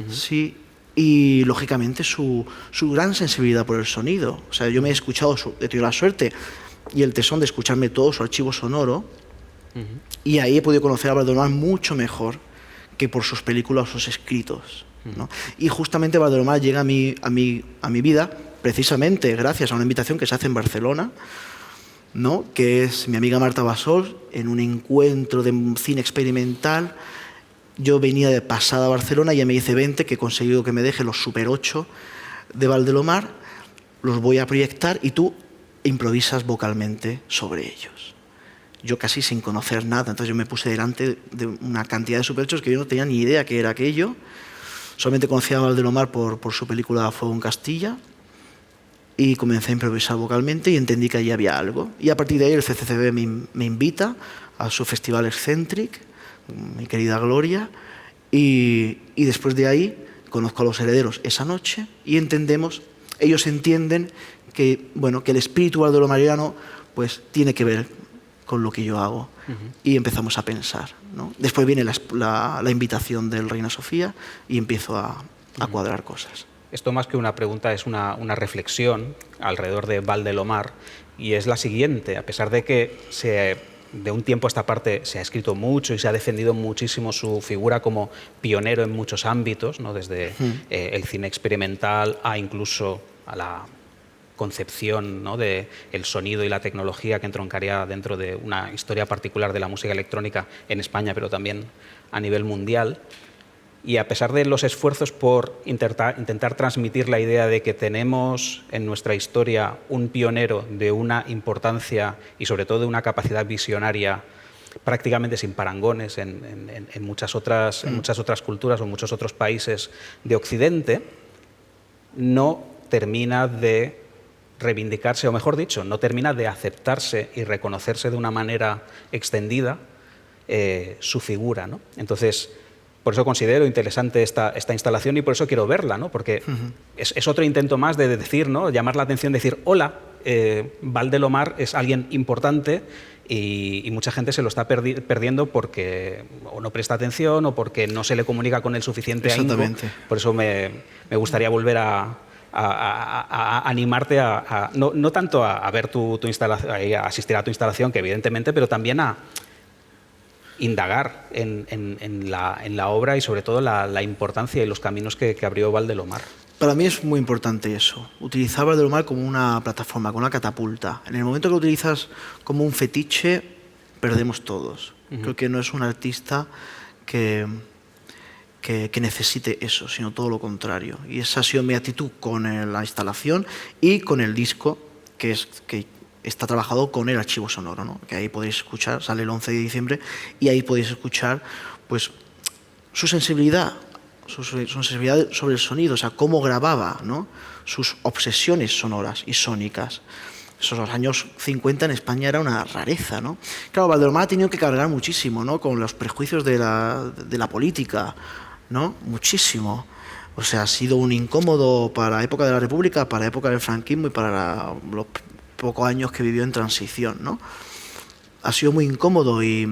sí. Y, lógicamente, su gran sensibilidad por el sonido. O sea, yo me he escuchado, he tenido la suerte y el tesón de escucharme todo su archivo sonoro, y ahí he podido conocer a Valdelomar mucho mejor que por sus películas o sus escritos, ¿no? Y justamente Valdelomar llega a mi vida precisamente gracias a una invitación que se hace en Barcelona, ¿no? Que es mi amiga Marta Basol, en un encuentro de cine experimental. Yo venía de pasada a Barcelona y ella me dice: vente, que he conseguido que me deje los Super 8 de Valdelomar, los voy a proyectar y tú improvisas vocalmente sobre ellos. Yo casi sin conocer nada, entonces yo me puse delante de una cantidad de Super 8 que yo no tenía ni idea qué era aquello. Solamente conocía a Valdelomar por su película Fuego en Castilla, y comencé a improvisar vocalmente y entendí que allí había algo. Y a partir de ahí el CCCB me invita a su festival Excentric, mi querida Gloria, y después de ahí conozco a Los Herederos esa noche y ellos entienden que, bueno, que el espíritu valdelomariano pues tiene que ver con lo que yo hago. Y empezamos a pensar, ¿no? Después viene la invitación del Reina Sofía y empiezo a cuadrar cosas. Esto, más que una pregunta, es una reflexión alrededor de Valdelomar, y es la siguiente: a pesar de que de un tiempo a esta parte se ha escrito mucho y se ha defendido muchísimo su figura como pionero en muchos ámbitos, ¿no? Desde el cine experimental a incluso a la concepción, ¿no? de el sonido y la tecnología que entroncaría dentro de una historia particular de la música electrónica en España, pero también a nivel mundial. Y a pesar de los esfuerzos por intentar transmitir la idea de que tenemos en nuestra historia un pionero de una importancia y sobre todo de una capacidad visionaria prácticamente sin parangones en muchas otras culturas o en muchos otros países de Occidente, no termina de reivindicarse, o mejor dicho, no termina de aceptarse y reconocerse de una manera extendida su figura, ¿no? Entonces, por eso considero interesante esta instalación y por eso quiero verla, ¿no? Porque es otro intento más de decir, ¿no? Llamar la atención, decir: hola, Valdelomar es alguien importante, y mucha gente se lo está perdiendo porque o no presta atención o porque no se le comunica con el suficiente ahínco. Por eso me gustaría volver a animarte no tanto a ver tu instalación, a asistir a tu instalación, que evidentemente, pero también a indagar en la obra y sobre todo la importancia y los caminos que abrió Valdelomar. Para mí es muy importante eso, utilizar Valdelomar como una plataforma, como una catapulta. En el momento que lo utilizas como un fetiche, perdemos todos. Creo que no es un artista que necesite eso, sino todo lo contrario. Y esa ha sido mi actitud con la instalación y con el disco, que está trabajado con el archivo sonoro, ¿no? Que ahí podéis escuchar, sale el 11 de diciembre, y ahí podéis escuchar pues, su sensibilidad sobre el sonido, o sea, cómo grababa, ¿no? Sus obsesiones sonoras y sónicas. Esos los años 50 en España era una rareza, ¿no? Claro, Valdelomar ha tenido que cargar muchísimo, ¿no? Con los prejuicios de la política, ¿no? Muchísimo. O sea, ha sido un incómodo para la época de la República, para la época del franquismo y para los pocos años que vivió en transición, ¿no? Ha sido muy incómodo y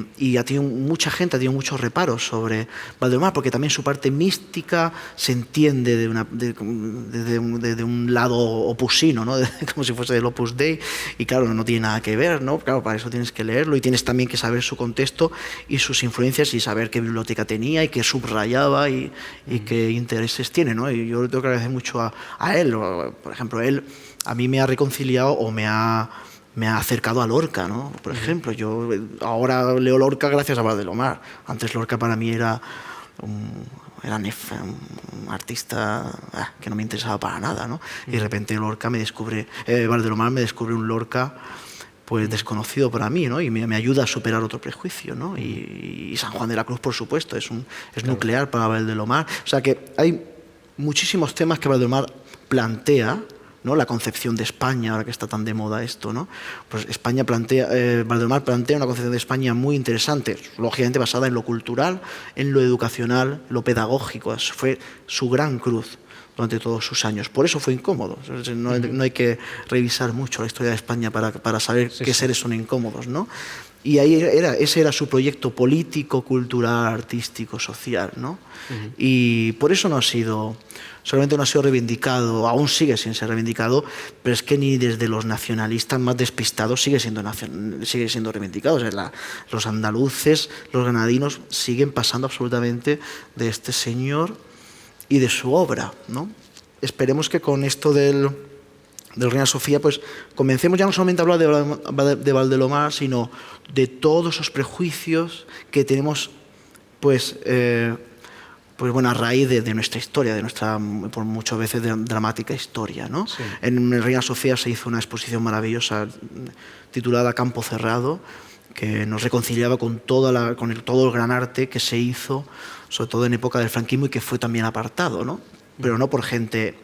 mucha gente ha tenido muchos reparos sobre Valdelomar, porque también su parte mística se entiende de un lado opusino, ¿no? Como si fuese del Opus Dei, y claro, no tiene nada que ver, ¿no? Claro, para eso tienes que leerlo y tienes también que saber su contexto y sus influencias y saber qué biblioteca tenía y qué subrayaba y qué intereses tiene, ¿no? Y yo le tengo que agradecer mucho a él. Por ejemplo, él a mí me ha reconciliado o me ha acercado a Lorca, ¿no? Por ejemplo, yo ahora leo Lorca gracias a Valdelomar. Antes Lorca para mí era un artista que no me interesaba para nada, ¿no? Y de repente Valdelomar me descubre un Lorca pues desconocido para mí, ¿no? Y me ayuda a superar otro prejuicio, ¿no? Y San Juan de la Cruz, por supuesto, es nuclear para Valdelomar. O sea que hay muchísimos temas que Valdelomar plantea, ¿no? La concepción de España, ahora que está tan de moda esto, ¿no? Pues Valdelomar plantea una concepción de España muy interesante, lógicamente basada en lo cultural, en lo educacional, lo pedagógico. Fue su gran cruz durante todos sus años. Por eso fue incómodo. No hay que revisar mucho la historia de España para saber qué seres son incómodos, ¿no? Y ahí ese era su proyecto político, cultural, artístico, social, ¿no? Y por eso solamente no ha sido reivindicado, aún sigue sin ser reivindicado, pero es que ni desde los nacionalistas más despistados sigue siendo reivindicado. O sea, los andaluces, los granadinos siguen pasando absolutamente de este señor y de su obra, ¿no? Esperemos que con esto del Reina Sofía, pues comencemos ya no solamente a hablar de Valdelomar, sino de todos esos prejuicios que tenemos, pues bueno, a raíz de nuestra historia, de nuestra, por muchas veces, dramática historia, ¿no? Sí. En Reina Sofía se hizo una exposición maravillosa titulada Campo Cerrado, que nos reconciliaba con todo el gran arte que se hizo, sobre todo en época del franquismo, y que fue también apartado, ¿no? Pero no por gente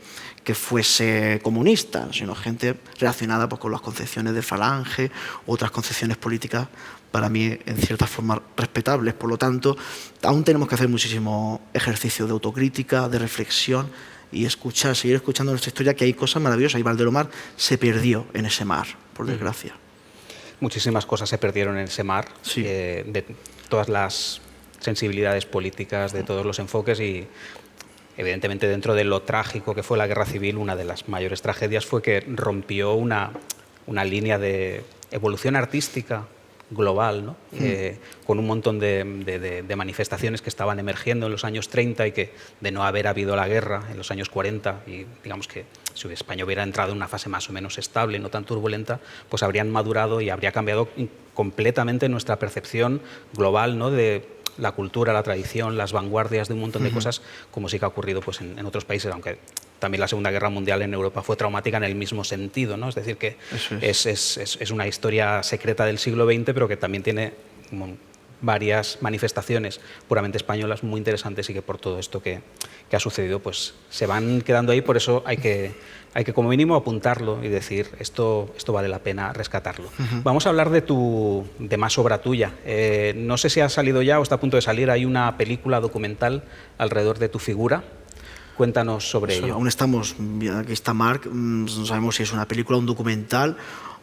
que fuese comunista, sino gente relacionada, pues, con las concepciones de Falange, otras concepciones políticas, para mí, en cierta forma, respetables. Por lo tanto, aún tenemos que hacer muchísimo ejercicio de autocrítica, de reflexión y seguir escuchando nuestra historia, que hay cosas maravillosas. Y Valdelomar se perdió en ese mar, por desgracia. Muchísimas cosas se perdieron en ese mar, Sí. De todas las sensibilidades políticas, de todos los enfoques, y evidentemente dentro de lo trágico que fue la Guerra Civil, una de las mayores tragedias fue que rompió una línea de evolución artística global, ¿no? Con un montón de manifestaciones que estaban emergiendo en los años 30 y que, de no haber habido la guerra en los años 40, y digamos que si España hubiera entrado en una fase más o menos estable, no tan turbulenta, pues habrían madurado y habría cambiado completamente nuestra percepción global, ¿no? De la cultura, la tradición, las vanguardias, de un montón de cosas, como sí que ha ocurrido, pues, en otros países, aunque también la Segunda Guerra Mundial en Europa fue traumática en el mismo sentido, ¿no? Es decir, que es una historia secreta del siglo XX, pero que también tiene varias manifestaciones puramente españolas muy interesantes, y que por todo esto que ha sucedido, pues se van quedando ahí. Por eso hay que como mínimo apuntarlo y decir, esto vale la pena rescatarlo. Vamos a hablar de más obra tuya. No sé si ha salido ya o está a punto de salir. Hay una película documental alrededor de tu figura. Cuéntanos sobre ello. Aún estamos, aquí está Marc, no sabemos si es una película, un documental,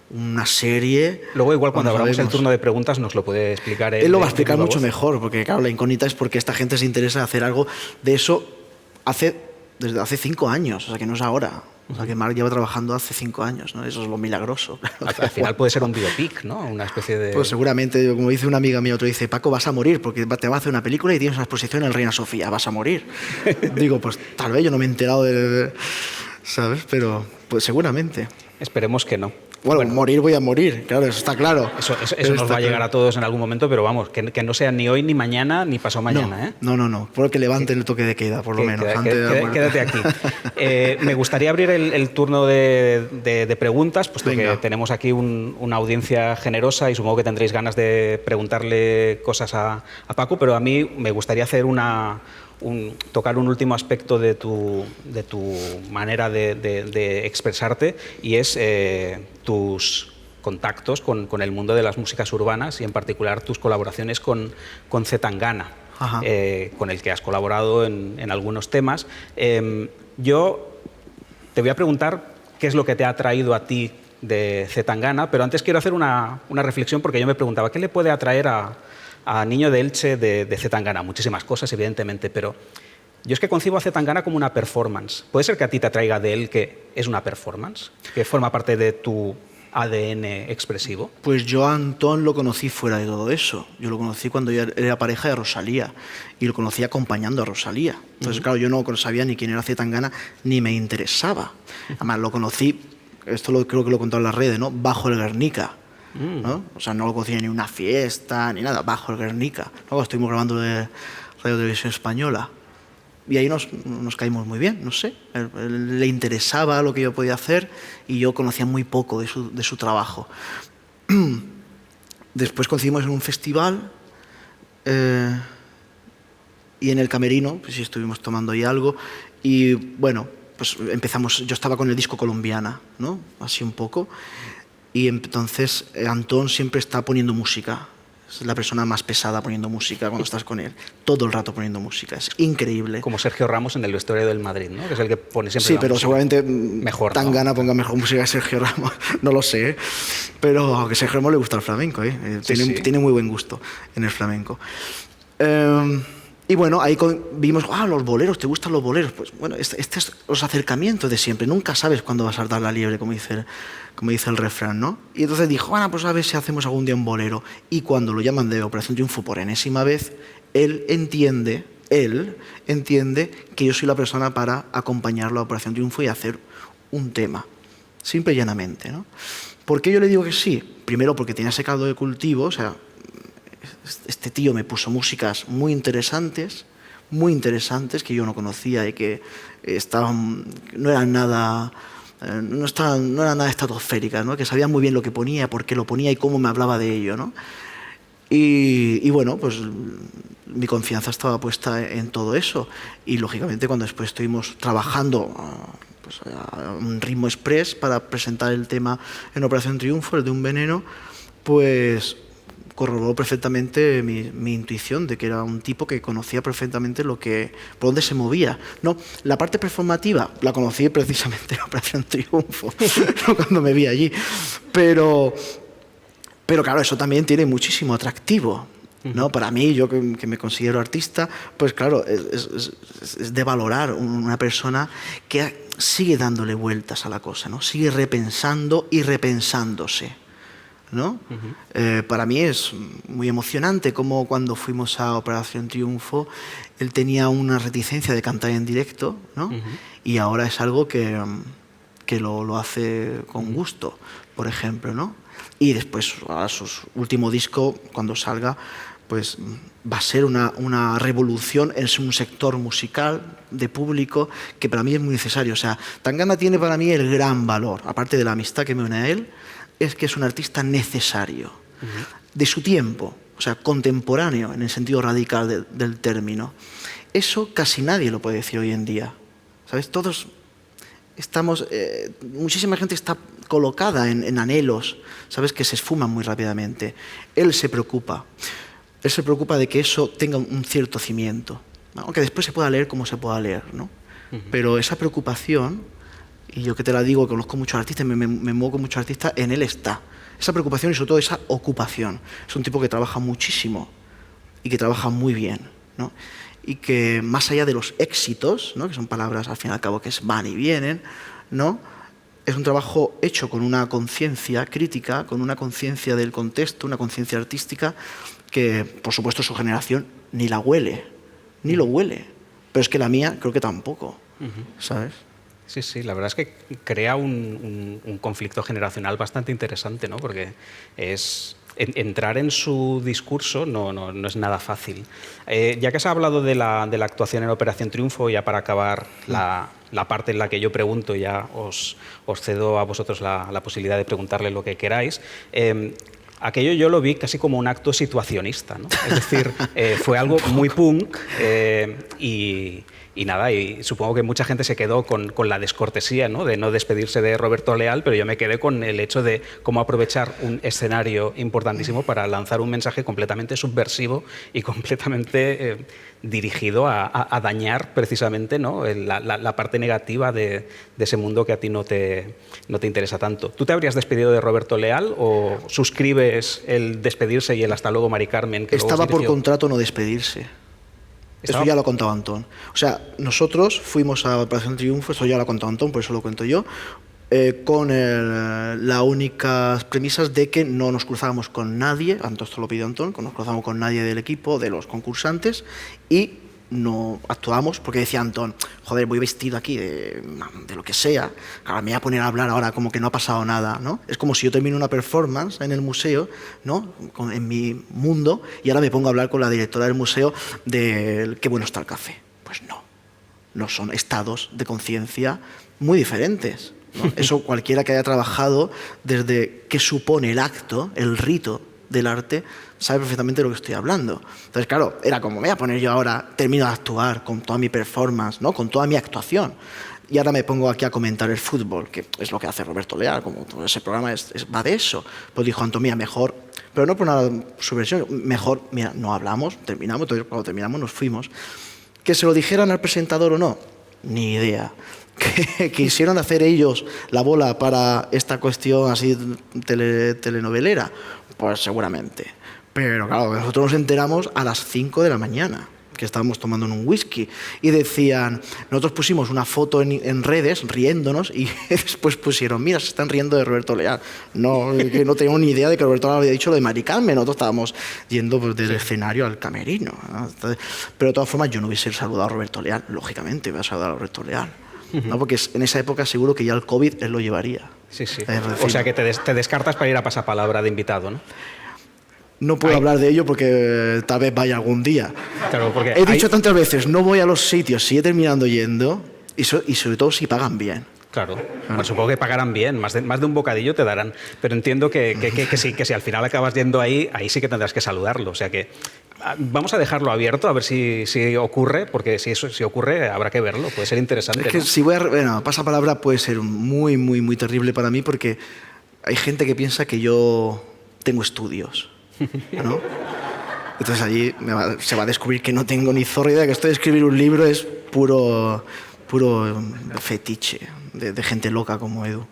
una serie. Luego, igual, cuando abramos el turno de preguntas, nos lo puede explicar él. Él lo va a explicar mucho mejor, porque claro, la incógnita es porque esta gente se interesa en hacer algo de eso desde hace 5 años, o sea, que no es ahora. O sea, que Marc lleva trabajando hace 5 años, ¿no? Eso es lo milagroso. Al final puede ser un biopic, ¿no? Una especie de... Pues seguramente, como dice una amiga mía, otro dice, Paco, vas a morir, porque te va a hacer una película y tienes una exposición en Reina Sofía, vas a morir. Digo, pues tal vez yo no me he enterado ¿sabes? Pero pues seguramente. Esperemos que no. Bueno, morir voy a morir, claro, eso está claro. Eso nos va a llegar a todos en algún momento, pero vamos, que no sea ni hoy, ni mañana, ni pasado mañana. No. Por que levante el toque de queda, por lo menos. Quédate aquí. Me gustaría abrir el turno de preguntas, puesto que tenemos aquí una audiencia generosa y supongo que tendréis ganas de preguntarle cosas a Paco, pero a mí me gustaría hacer tocar un último aspecto de tu manera de expresarte, y es tus contactos con el mundo de las músicas urbanas, y en particular tus colaboraciones con Zetangana, con el que has colaborado en algunos temas. Yo te voy a preguntar qué es lo que te ha atraído a ti de Zetangana, pero antes quiero hacer una reflexión, porque yo me preguntaba, ¿qué le puede atraer a Niño de Elche de Zetangana? Muchísimas cosas, evidentemente, pero yo es que concibo a Zetangana como una performance. ¿Puede ser que a ti te atraiga de él que es una performance, que forma parte de tu ADN expresivo? Pues yo a Antón lo conocí fuera de todo eso. Yo lo conocí cuando yo era pareja de Rosalía, y lo conocí acompañando a Rosalía. Entonces, claro, yo no sabía ni quién era Zetangana, ni me interesaba. Además, lo conocí, creo que lo he contado en las redes, ¿no? Bajo el Guernica. ¿No? O sea, no lo conocí ni en una fiesta ni nada, bajo el Guernica. Luego estuvimos grabando de Radio Televisión Española, y ahí nos caímos muy bien, no sé. Le interesaba lo que yo podía hacer y yo conocía muy poco de su trabajo. Después coincidimos en un festival y en el camerino, pues sí, estuvimos tomando ahí algo, y bueno, pues empezamos. Yo estaba con el disco Colombiana, ¿no? Así un poco. Y entonces Antón siempre está poniendo música Es la persona más pesada poniendo música cuando estás con él. Todo el rato poniendo música. Es increíble. Como Sergio Ramos en el vestuario del Madrid, ¿no? Que es el que pone siempre Sí, la pero música. seguramente Mejor, Tangana ¿no? ponga mejor música que Sergio Ramos. No lo sé, ¿eh? Pero aunque Sergio Ramos le gusta el flamenco, ¿eh? Sí, sí. Tiene muy buen gusto en el flamenco. Y bueno, ahí vimos, los boleros, ¿te gustan los boleros? Pues bueno, este es los acercamientos de siempre. Nunca sabes cuándo vas a saltar la liebre, como dice el refrán, ¿no? Y entonces dijo, bueno, pues a ver si hacemos algún día un bolero. Y cuando lo llaman de Operación Triunfo por enésima vez, él entiende que yo soy la persona para acompañarlo a Operación Triunfo y hacer un tema, simple y llanamente, ¿no? ¿Por qué yo le digo que sí? Primero porque tenía ese caldo de cultivo, o sea, este tío me puso músicas muy interesantes que yo no conocía y que no eran nada estratosféricas, ¿no? Que sabía muy bien lo que ponía, por qué lo ponía y cómo me hablaba de ello, ¿no? Y bueno, pues mi confianza estaba puesta en todo eso. Y lógicamente cuando después estuvimos trabajando pues, a un ritmo express para presentar el tema en Operación Triunfo, el de Un Veneno, pues corroboró perfectamente mi intuición de que era un tipo que conocía perfectamente por dónde se movía. No, la parte performativa la conocí precisamente en Operación Triunfo, cuando me vi allí. Pero claro, eso también tiene muchísimo atractivo, ¿no? Para mí, yo que me considero artista, pues claro, es de valorar una persona que sigue dándole vueltas a la cosa, ¿no? Sigue repensando y repensándose, ¿no? Para mí es muy emocionante como cuando fuimos a Operación Triunfo él tenía una reticencia de cantar en directo, ¿no? Y ahora es algo que lo hace con gusto, por ejemplo, ¿no? Y después a su último disco, cuando salga, pues va a ser una revolución en un sector musical de público que para mí es muy necesario. O sea, Tangana tiene para mí el gran valor, aparte de la amistad que me une a él, es que es un artista necesario, de su tiempo, o sea, contemporáneo en el sentido radical del término. Eso casi nadie lo puede decir hoy en día, ¿sabes? Todos estamos, muchísima gente está colocada en anhelos, ¿sabes? Que se esfuman muy rápidamente. Él se preocupa de que eso tenga un cierto cimiento, ¿no? Aunque después se pueda leer como se pueda leer, ¿no? Pero esa preocupación, y yo que te la digo, conozco muchos artistas, me muevo con muchos artistas, en él está. Esa preocupación y sobre todo esa ocupación. Es un tipo que trabaja muchísimo y que trabaja muy bien, ¿no? Y que más allá de los éxitos, ¿no? Que son palabras al fin y al cabo que van y vienen, ¿no? Es un trabajo hecho con una conciencia crítica, con una conciencia del contexto, una conciencia artística que, por supuesto, su generación ni la huele, ni lo huele. Pero es que la mía creo que tampoco, ¿sabes? Sí, sí, la verdad es que crea un conflicto generacional bastante interesante, ¿no? Porque entrar en su discurso no es nada fácil. Ya que se ha hablado de la actuación en Operación Triunfo, ya para acabar la parte en la que yo pregunto, ya os cedo a vosotros la posibilidad de preguntarle lo que queráis. Aquello yo lo vi casi como un acto situacionista, ¿no? Es decir, fue algo muy punk y nada, y supongo que mucha gente se quedó con la descortesía, ¿no? De no despedirse de Roberto Leal, pero yo me quedé con el hecho de cómo aprovechar un escenario importantísimo para lanzar un mensaje completamente subversivo y completamente dirigido a dañar precisamente, ¿no? la parte negativa de ese mundo que a ti no te interesa tanto. ¿Tú te habrías despedido de Roberto Leal o suscribes el despedirse y el hasta luego, Mari Carmen? Que estaba por contrato no despedirse. Eso ya lo ha contado Antón. O sea, nosotros fuimos a Operación Triunfo, eso ya lo ha contado Antón, por eso lo cuento yo, con las únicas premisas de que no nos cruzábamos con nadie, esto lo pidió Antón, que no nos cruzábamos con nadie del equipo, de los concursantes, y no actuamos porque decía Antón, joder, voy vestido aquí de lo que sea, ahora me voy a poner a hablar ahora como que no ha pasado nada, ¿no? Es como si yo termino una performance en el museo, ¿no? En mi mundo, y ahora me pongo a hablar con la directora del museo de qué bueno está el café. Pues no son estados de conciencia muy diferentes, ¿no? Eso cualquiera que haya trabajado desde qué supone el acto, el rito del arte, sabe perfectamente de lo que estoy hablando. Entonces, claro, era como, me voy a poner yo ahora, termino de actuar con toda mi performance, ¿no? Con toda mi actuación. Y ahora me pongo aquí a comentar el fútbol, que es lo que hace Roberto Leal, como todo ese programa va de eso. Pues dijo Antonio, mejor pero no por una subversión. Mejor, mira, no hablamos, terminamos, entonces cuando terminamos nos fuimos. Que se lo dijeran al presentador o no, ni idea. Que quisieron hacer ellos la bola para esta cuestión así telenovelera, pues seguramente. Pero claro, nosotros nos enteramos a las 5 de la mañana, que estábamos tomando un whisky, y decían, nosotros pusimos una foto en redes riéndonos y después pusieron, mira, se están riendo de Roberto Leal. No, que no teníamos ni idea de que Roberto Leal había dicho lo de Mari Carmen, nosotros estábamos yendo pues, del escenario al camerino, ¿no? Entonces, pero de todas formas yo no hubiese saludado a Roberto Leal, lógicamente iba a saludar a Roberto Leal. ¿No? Porque en esa época seguro que ya el COVID él lo llevaría. Sí, sí. O sea que te descartas para ir a pasapalabra de invitado, ¿no? No puedo hablar de ello porque tal vez vaya algún día. Claro, porque he dicho tantas veces, no voy a los sitios, sigue terminando yendo y sobre todo si pagan bien. Claro. Bueno, supongo que pagarán bien, más de un bocadillo te darán, pero entiendo que si al final acabas yendo ahí sí que tendrás que saludarlo. O sea que vamos a dejarlo abierto a ver si ocurre, porque si ocurre habrá que verlo, puede ser interesante. Es que ¿no? si pasapalabra puede ser muy, muy, muy terrible para mí porque hay gente que piensa que yo tengo estudios, ¿no? Entonces allí se va a descubrir que no tengo ni zorra idea, que esto de escribir un libro es puro fetiche de gente loca como Edu,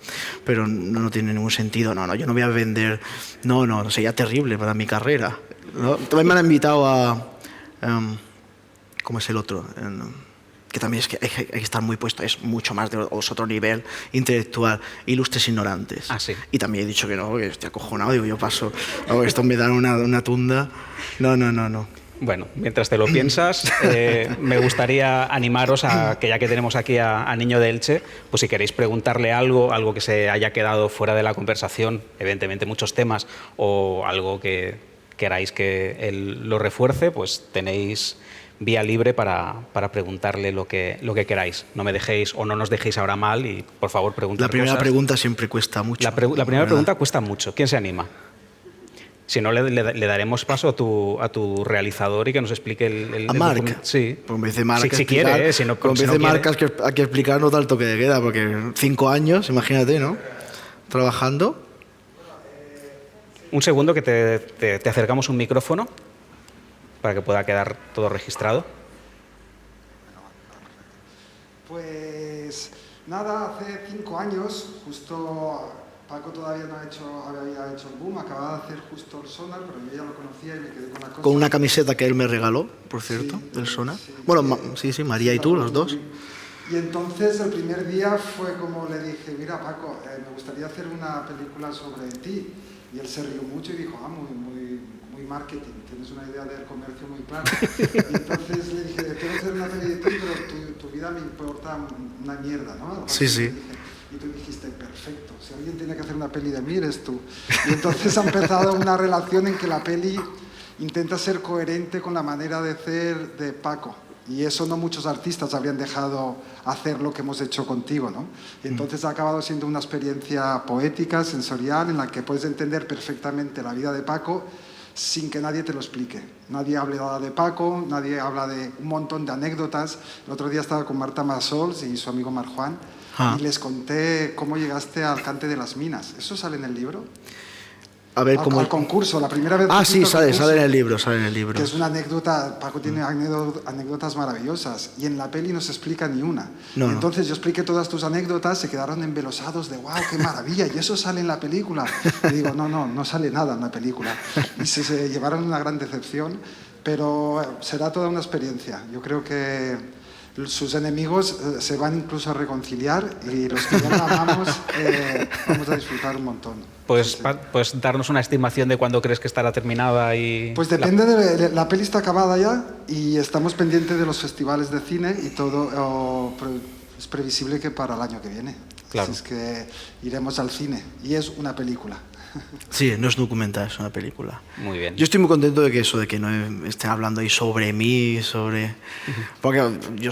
pero no tiene ningún sentido. No, yo no voy a vender, no, sería terrible para mi carrera, ¿no? También me han invitado a ¿cómo es el otro? Que también es que hay que estar muy puesto, es mucho más de otro nivel intelectual, Ilustres Ignorantes. Ah, sí. Y también he dicho que no, que estoy acojonado, digo, yo paso, esto me da una tunda. No. Bueno, mientras te lo piensas, me gustaría animaros a que ya que tenemos aquí a Niño de Elche, pues si queréis preguntarle algo que se haya quedado fuera de la conversación, evidentemente muchos temas, o algo que queráis que él lo refuerce, pues tenéis vía libre para preguntarle lo que queráis. No me dejéis o no nos dejéis ahora mal y por favor preguntad. La primera pregunta siempre cuesta mucho. La primera pregunta cuesta mucho. ¿Quién se anima? Si no, le daremos paso a tu realizador y que nos explique el ¿A Marc? Sí. Pues me dice Marc si quiere, si no quiere. Marc hay que explicarnos tal toque de queda, porque 5 años, imagínate, ¿no? Trabajando. Un segundo que te acercamos un micrófono para que pueda quedar todo registrado. Pues nada, hace 5 años, justo Paco todavía no había hecho el boom, acababa de hacer justo el Sonar, pero yo ya lo conocía y me quedé con la cosa. Con una camiseta que él me regaló, por cierto, sí, del Sonar. Sí, bueno, sí, María y tú, los dos. Y entonces el primer día fue como le dije, mira Paco, me gustaría hacer una película sobre ti. Y él se rió mucho y dijo, muy marketing, tienes una idea del comercio muy clara. Y entonces le dije, quiero hacer una peli de ti, pero tu vida me importa una mierda, ¿no? Sí. Y tú dijiste, perfecto, si alguien tiene que hacer una peli de mí, eres tú. Y entonces ha empezado una relación en que la peli intenta ser coherente con la manera de ser de Paco. Y eso no muchos artistas habrían dejado hacer lo que hemos hecho contigo, ¿no? Y entonces ha acabado siendo una experiencia poética, sensorial, en la que puedes entender perfectamente la vida de Paco sin que nadie te lo explique. Nadie habla de Paco, nadie habla de un montón de anécdotas. El otro día estaba con Marta Masols y su amigo Marjuan y les conté cómo llegaste al Cante de las Minas. ¿Eso sale en el libro? A ver, ¿cómo? Al concurso, la primera vez. Sí, sale en el libro, Que es una anécdota, Paco tiene anécdotas maravillosas y en la peli no se explica ni una. No. Entonces yo expliqué todas tus anécdotas, se quedaron embelosados de wow, qué maravilla, y eso sale en la película. Y digo, no sale nada en la película. Y se llevaron una gran decepción, pero será toda una experiencia. Yo creo que sus enemigos se van incluso a reconciliar y los que ya la amamos vamos a disfrutar un montón. Pues darnos una estimación de cuándo crees que estará terminada y... Pues depende la peli está acabada ya y estamos pendientes de los festivales de cine y todo es previsible que para el año que viene. Claro. Así es que iremos al cine y es una película. Sí, no es documental, es una película. Muy bien. Yo estoy muy contento de que no estén hablando ahí sobre mí, porque yo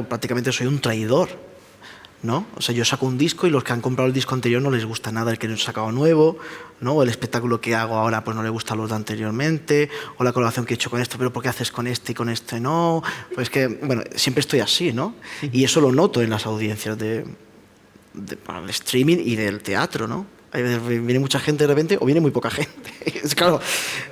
prácticamente soy un traidor, ¿no? O sea, yo saco un disco y los que han comprado el disco anterior no les gusta nada el que he sacado nuevo, ¿no? O el espectáculo que hago ahora pues no le gusta a los de anteriormente, o la colaboración que he hecho con esto, pero ¿por qué haces con este y con este no? Pues que, bueno, siempre estoy así, ¿no? Y eso lo noto en las audiencias del streaming y del teatro, ¿no? Viene mucha gente de repente o viene muy poca gente. Es claro,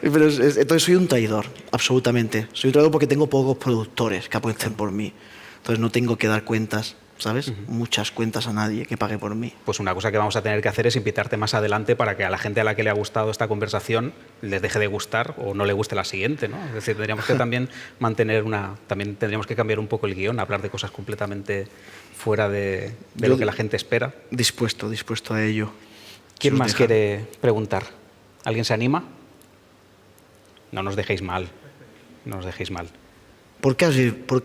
pero entonces soy un traidor, absolutamente. Soy un traidor porque tengo pocos productores que apuesten por mí. Entonces no tengo que dar cuentas, ¿sabes? Muchas cuentas a nadie que pague por mí. Pues una cosa que vamos a tener que hacer es invitarte más adelante para que a la gente a la que le ha gustado esta conversación les deje de gustar o no le guste la siguiente, ¿no? Es decir, tendríamos que también también tendríamos que cambiar un poco el guión, hablar de cosas completamente fuera de lo que la gente espera. Dispuesto a ello. ¿Quién más quiere preguntar? ¿Alguien se anima? No nos dejéis mal. No nos dejéis mal. ¿Por qué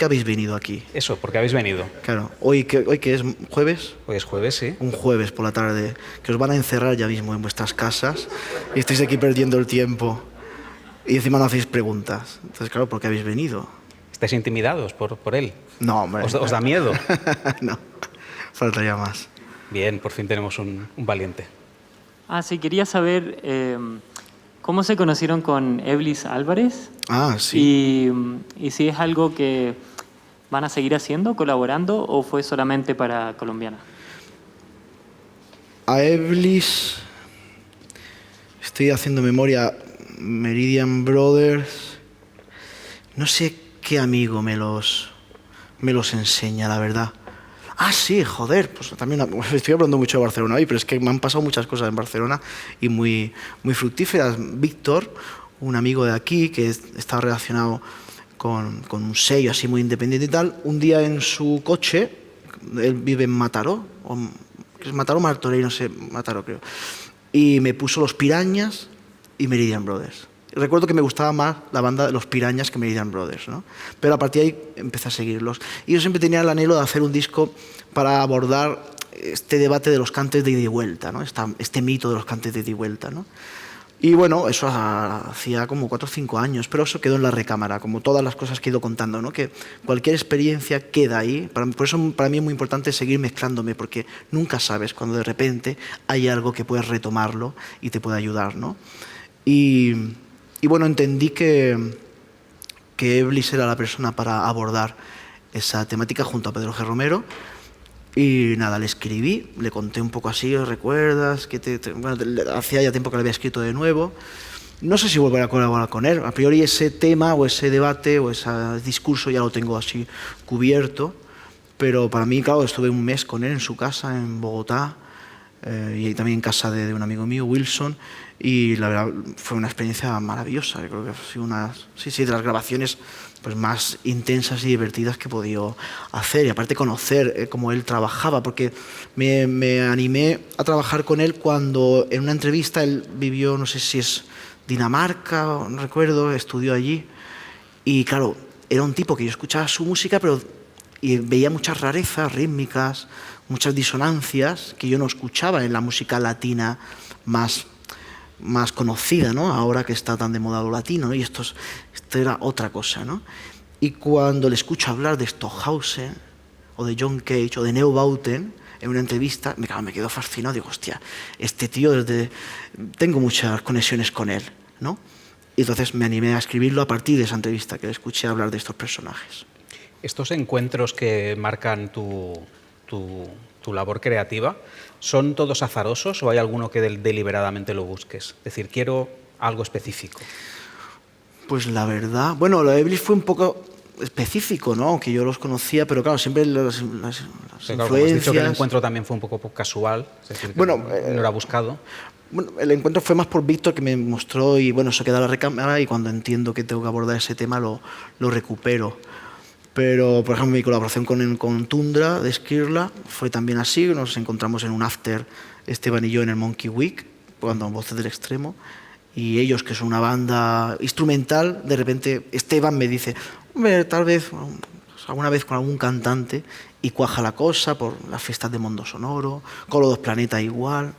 habéis venido aquí? Eso, ¿por qué habéis venido? Claro, hoy que es jueves. Hoy es jueves, sí. Un jueves por la tarde, que os van a encerrar ya mismo en vuestras casas y estáis aquí perdiendo el tiempo y encima no hacéis preguntas. Entonces, claro, ¿por qué habéis venido? ¿Estáis intimidados por él? No, hombre. ¿Os da miedo? No, faltaría más. Bien, por fin tenemos un valiente. Sí, quería saber cómo se conocieron con Eblis Álvarez. Sí. Y si es algo que van a seguir haciendo, colaborando, o fue solamente para Colombiana. A Eblis, estoy haciendo memoria, Meridian Brothers, no sé qué amigo me los enseña, la verdad. Sí, joder, pues también estoy hablando mucho de Barcelona hoy, pero es que me han pasado muchas cosas en Barcelona y muy fructíferas. Víctor, un amigo de aquí que está relacionado con un sello así muy independiente y tal, un día en su coche, él vive en Mataró, es Mataró, Martorell, no sé, Mataró creo, y me puso Los Pirañas y Meridian Brothers. Recuerdo que me gustaba más la banda de Los Pirañas que Meridian Brothers, ¿no? Pero a partir de ahí empecé a seguirlos. Y yo siempre tenía el anhelo de hacer un disco para abordar este debate de los cantes de ida y vuelta, ¿no? Este mito de los cantes de ida y vuelta, ¿no? Y bueno, eso hacía como 4 o 5 años, pero eso quedó en la recámara, como todas las cosas que he ido contando, ¿no? Que cualquier experiencia queda ahí. Por eso para mí es muy importante seguir mezclándome, porque nunca sabes cuando de repente hay algo que puedes retomarlo y te puede ayudar, ¿no? Y bueno, entendí que Eblis era la persona para abordar esa temática junto a Pedro G. Romero. Y nada, le escribí, le conté un poco así, ¿recuerdas? Bueno, hacía ya tiempo que le había escrito de nuevo. No sé si volveré a colaborar con él. A priori ese tema o ese debate o ese discurso ya lo tengo así cubierto. Pero para mí, claro, estuve un mes con él en su casa en Bogotá y también en casa de un amigo mío, Wilson. Y la verdad fue una experiencia maravillosa. Creo que ha sido de las grabaciones pues más intensas y divertidas que he podido hacer. Y aparte conocer cómo él trabajaba, porque me animé a trabajar con él cuando en una entrevista él vivió, no sé si es Dinamarca, no recuerdo, estudió allí. Y claro, era un tipo que yo escuchaba su música, y veía muchas rarezas rítmicas, muchas disonancias que yo no escuchaba en la música latina más conocida, ¿no? Ahora que está tan de moda lo latino, ¿no? Y esto era otra cosa, ¿no? Y cuando le escucho hablar de Stockhausen o de John Cage o de Neubauten en una entrevista, me quedo fascinado. Digo, hostia, este tío tengo muchas conexiones con él, ¿no? Y entonces me animé a escribirlo a partir de esa entrevista que le escuché hablar de estos personajes. Estos encuentros que marcan tu labor creativa, ¿son todos azarosos o hay alguno que deliberadamente lo busques? Es decir, quiero algo específico. Pues la verdad, bueno, lo de Eblis fue un poco específico, ¿no? Aunque yo los conocía, pero claro, siempre las influencias... Claro, como has dicho que el encuentro también fue un poco casual, es decir, que no era buscado. Bueno, el encuentro fue más por Víctor, que me mostró, y bueno, eso queda en la recámara, y cuando entiendo que tengo que abordar ese tema lo recupero. Pero, por ejemplo, mi colaboración con Tundra de Skirla fue también así. Nos encontramos en un after, Esteban y yo, en el Monkey Week, cuando Voces del Extremo. Y ellos, que son una banda instrumental, de repente Esteban me dice, hombre, tal vez alguna vez con algún cantante, y cuaja la cosa por las fiestas de Mundo Sonoro, con los Dos Planetas igual.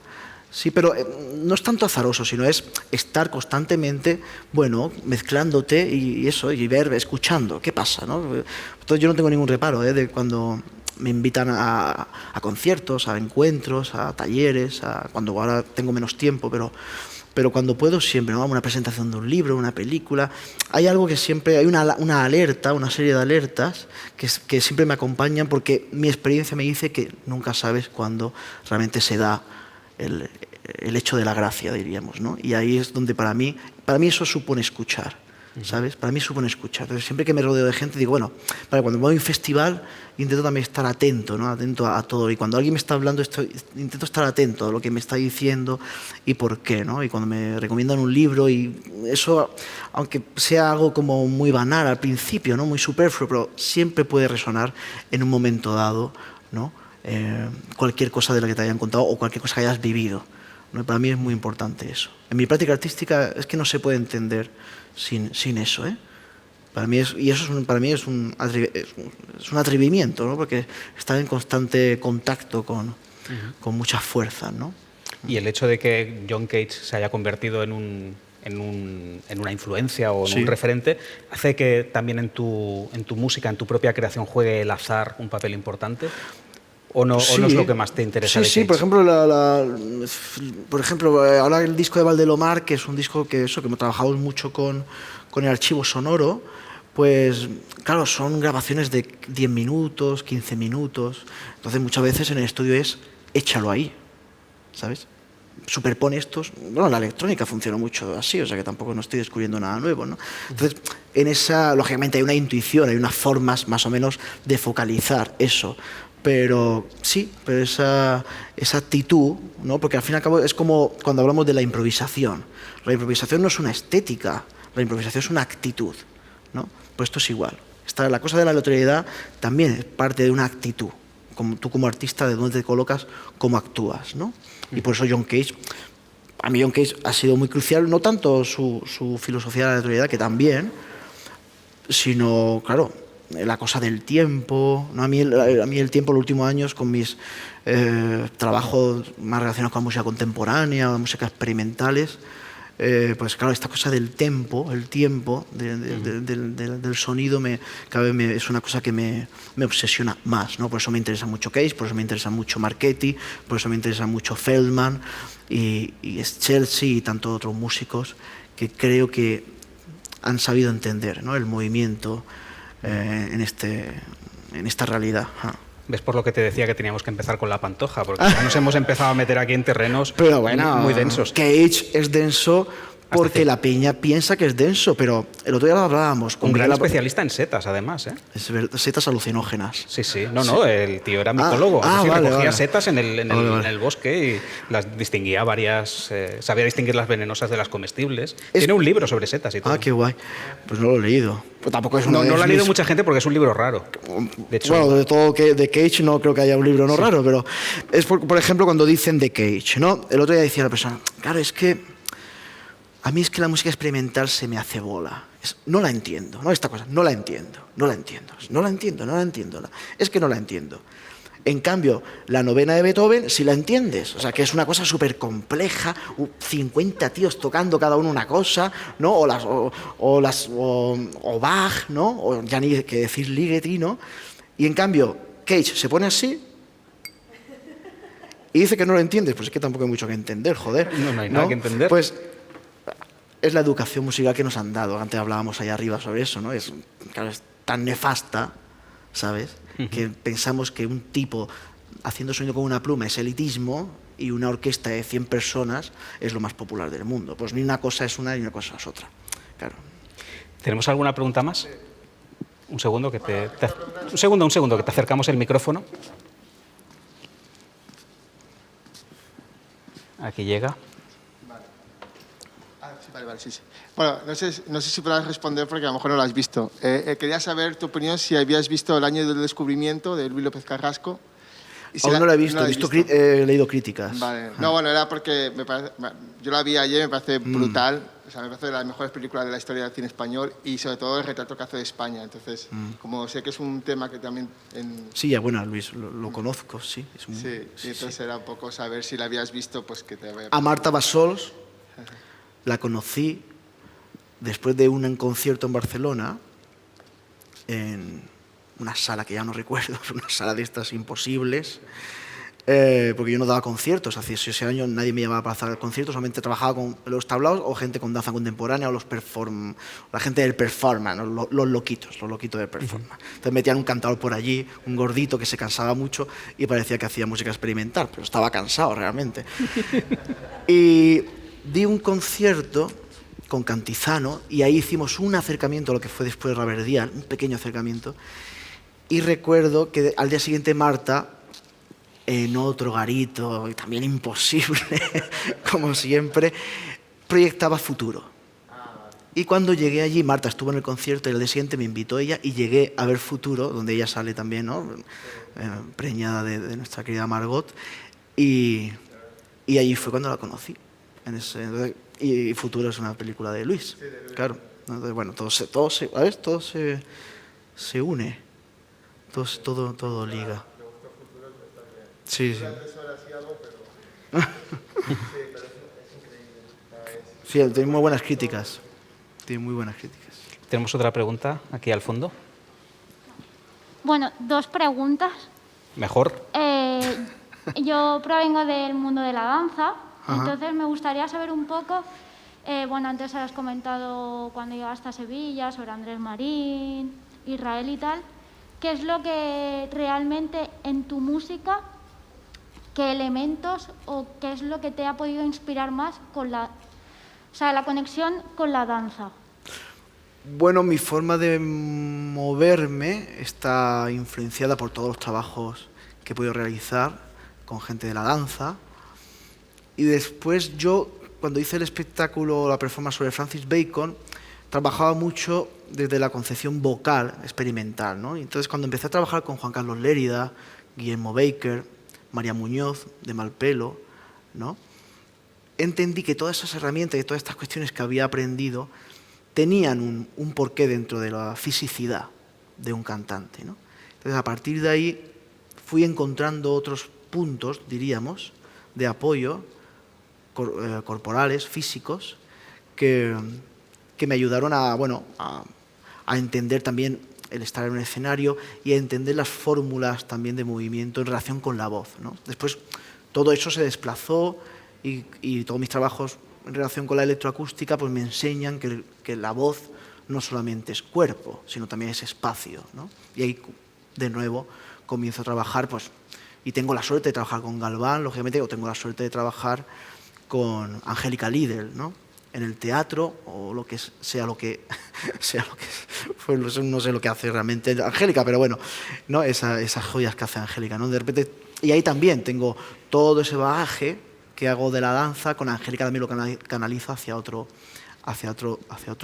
Sí, pero no es tanto azaroso, sino es estar constantemente, bueno, mezclándote y eso, y escuchando, ¿qué pasa, no? Entonces yo no tengo ningún reparo de cuando me invitan a conciertos, a encuentros, a talleres, cuando ahora tengo menos tiempo, pero cuando puedo siempre, ¿no? Una presentación de un libro, una película, hay algo que siempre, hay una alerta, una serie de alertas que siempre me acompañan, porque mi experiencia me dice que nunca sabes cuándo realmente se da el hecho de la gracia, diríamos, ¿no? Y ahí es donde para mí eso supone escuchar, ¿sabes? Para mí supone escuchar. Entonces, siempre que me rodeo de gente digo, bueno, cuando voy a un festival intento también estar atento, ¿no? Atento a todo. Y cuando alguien me está hablando intento estar atento a lo que me está diciendo y por qué, ¿no? Y cuando me recomiendan un libro, y eso, aunque sea algo como muy banal al principio, ¿no? Muy superfluo, pero siempre puede resonar en un momento dado, ¿no? Cualquier cosa de la que te hayan contado o cualquier cosa que hayas vivido, ¿no? Para mí es muy importante eso. En mi práctica artística es que no se puede entender sin eso, ¿eh? Para mí es un atrevimiento, ¿no? Porque estar en constante contacto con mucha fuerza, ¿no? Y el hecho de que John Cage se haya convertido en una influencia o en un referente, ¿hace que también en tu música, en tu propia creación, juegue el azar un papel importante? ¿O no, o no es lo que más te interesa de Cage? Sí, por ejemplo, ahora el disco de Valdelomar, que es un disco que hemos trabajado mucho con el archivo sonoro, pues claro, son grabaciones de 10 minutos, 15 minutos. Entonces muchas veces en el estudio es échalo ahí, ¿sabes? Superpone estos. Bueno, la electrónica funciona mucho así, o sea que tampoco no estoy descubriendo nada nuevo, ¿no? Entonces, en esa, lógicamente hay una intuición, hay unas formas más o menos de focalizar eso. Pero sí, pero esa actitud, ¿no? Porque al fin y al cabo es como cuando hablamos de la improvisación. La improvisación no es una estética, la improvisación es una actitud, ¿no? Pues esto es igual. La cosa de la aleatoriedad también es parte de una actitud. Tú como artista, de dónde te colocas, cómo actúas, ¿no? Y por eso John Cage, a mí John Cage ha sido muy crucial, no tanto su filosofía de la aleatoriedad, que también, sino, claro, la cosa del tiempo, ¿no? A mí el tiempo en los últimos años, con mis trabajos más relacionados con la música contemporánea o la música experimentales, pues claro, esta cosa del tempo, el tiempo del sonido cada vez es una cosa que me obsesiona más, ¿no? Por eso me interesa mucho Cage, por eso me interesa mucho Marchetti, por eso me interesa mucho Feldman y Chelsea y tantos otros músicos que creo que han sabido entender, ¿no? El movimiento en esta realidad. ¿Ves por lo que te decía que teníamos que empezar con la Pantoja? Porque ya nos hemos empezado a meter aquí en terrenos pero bueno, muy densos. Cage es denso porque la peña piensa que es denso, pero el otro día lo hablábamos. Un gran especialista en setas, además, ¿eh? Setas alucinógenas. Sí. No, el tío era micólogo. Recogía setas en el bosque y las distinguía varias... sabía distinguir las venenosas de las comestibles. Tiene un libro sobre setas y todo. Ah, qué guay. Pues no lo he leído. Pues tampoco es no lo ha leído mucha gente porque es un libro raro. De hecho, bueno, de todo de Cage no creo que haya un libro raro, pero es por ejemplo cuando dicen de Cage, ¿no? El otro día decía la persona, claro, a mí es que la música experimental se me hace bola. No la entiendo, ¿no? Esta cosa, no la entiendo. Es que no la entiendo. En cambio, la novena de Beethoven sí la entiendes. O sea, que es una cosa súper compleja, 50 tíos tocando cada uno una cosa, ¿no? O Bach, ¿no? O ya ni que decir Ligeti, ¿no? Y en cambio, Cage se pone así y dice que no lo entiendes. Pues es que tampoco hay mucho que entender, joder. No hay nada que entender. Pues es la educación musical que nos han dado. Antes hablábamos allá arriba sobre eso, ¿no? Claro, es tan nefasta, ¿sabes? Que pensamos que un tipo haciendo sonido con una pluma es elitismo y una orquesta de 100 personas es lo más popular del mundo. Pues ni una cosa es una ni una cosa es otra. Claro. ¿Tenemos alguna pregunta más? Un segundo, que te acercamos el micrófono. Aquí llega. Vale, sí. Bueno, no sé si podrás responder porque a lo mejor no lo has visto. Quería saber tu opinión si habías visto El año del descubrimiento de Luis López Carrasco. Aún no lo he visto, he leído críticas. Vale. No, bueno, era porque yo la vi ayer, me parece brutal. O sea, me parece de las mejores películas de la historia del cine español y sobre todo el retrato que hace de España. Entonces, como sé que es un tema que también... Sí, ya bueno, Luis, lo conozco, sí. Y entonces era un poco saber si la habías visto, pues que te vaya... A Marta Bassols la conocí después de un concierto en Barcelona, en una sala que ya no recuerdo, una sala de estas imposibles, porque yo no daba conciertos, hace 6 años nadie me llamaba para hacer conciertos, solamente trabajaba con los tablaos o gente con danza contemporánea o la gente del performance, ¿no? los loquitos del performance. Entonces metían un cantador por allí, un gordito que se cansaba mucho y parecía que hacía música experimental, pero estaba cansado realmente. Y di un concierto con Cantizano y ahí hicimos un acercamiento a lo que fue después Raverdial, un pequeño acercamiento, y recuerdo que al día siguiente Marta, en otro garito, y también imposible, como siempre, proyectaba Futuro. Y cuando llegué allí, Marta estuvo en el concierto y al día siguiente me invitó ella y llegué a ver Futuro, donde ella sale también, ¿no? Preñada de nuestra querida Margot, y allí fue cuando la conocí. Y Futuro es una película de Luis, claro. Entonces, bueno, todo se une, todo liga. Sí, sí. Sí, tiene muy buenas críticas. Tenemos otra pregunta aquí al fondo. Bueno, 2 preguntas. Mejor. Yo provengo del mundo de la danza, Ajá. entonces me gustaría saber un poco, bueno, antes has comentado cuando llegaste a Sevilla sobre Andrés Marín, Israel y tal, ¿qué es lo que realmente en tu música, qué elementos o qué es lo que te ha podido inspirar más con la conexión con la danza? Bueno, mi forma de moverme está influenciada por todos los trabajos que he podido realizar con gente de la danza. Y después yo, cuando hice el espectáculo, la performance sobre Francis Bacon, trabajaba mucho desde la concepción vocal experimental, ¿no? Y entonces cuando empecé a trabajar con Juan Carlos Lérida, Guillermo Baker, María Muñoz de Malpelo, ¿no? Entendí que todas esas herramientas y todas estas cuestiones que había aprendido tenían un porqué dentro de la fisicidad de un cantante, ¿no? Entonces, a partir de ahí fui encontrando otros puntos, diríamos, de apoyo corporales, físicos, que me ayudaron a entender también el estar en un escenario y a entender las fórmulas también de movimiento en relación con la voz, ¿no? Después, todo eso se desplazó y todos mis trabajos en relación con la electroacústica pues me enseñan que la voz no solamente es cuerpo, sino también es espacio, ¿no? Y ahí, de nuevo, comienzo a trabajar, pues, y tengo la suerte de trabajar con Galván, lógicamente, o tengo la suerte de trabajar con Angélica Lidl, ¿no? En el teatro, o lo que sea lo que pues no sé lo que hace realmente Angélica, pero bueno, ¿no? Esas joyas que hace Angélica, ¿no? De repente, y ahí también tengo todo ese bagaje que hago de la danza, con Angélica también lo canalizo hacia otro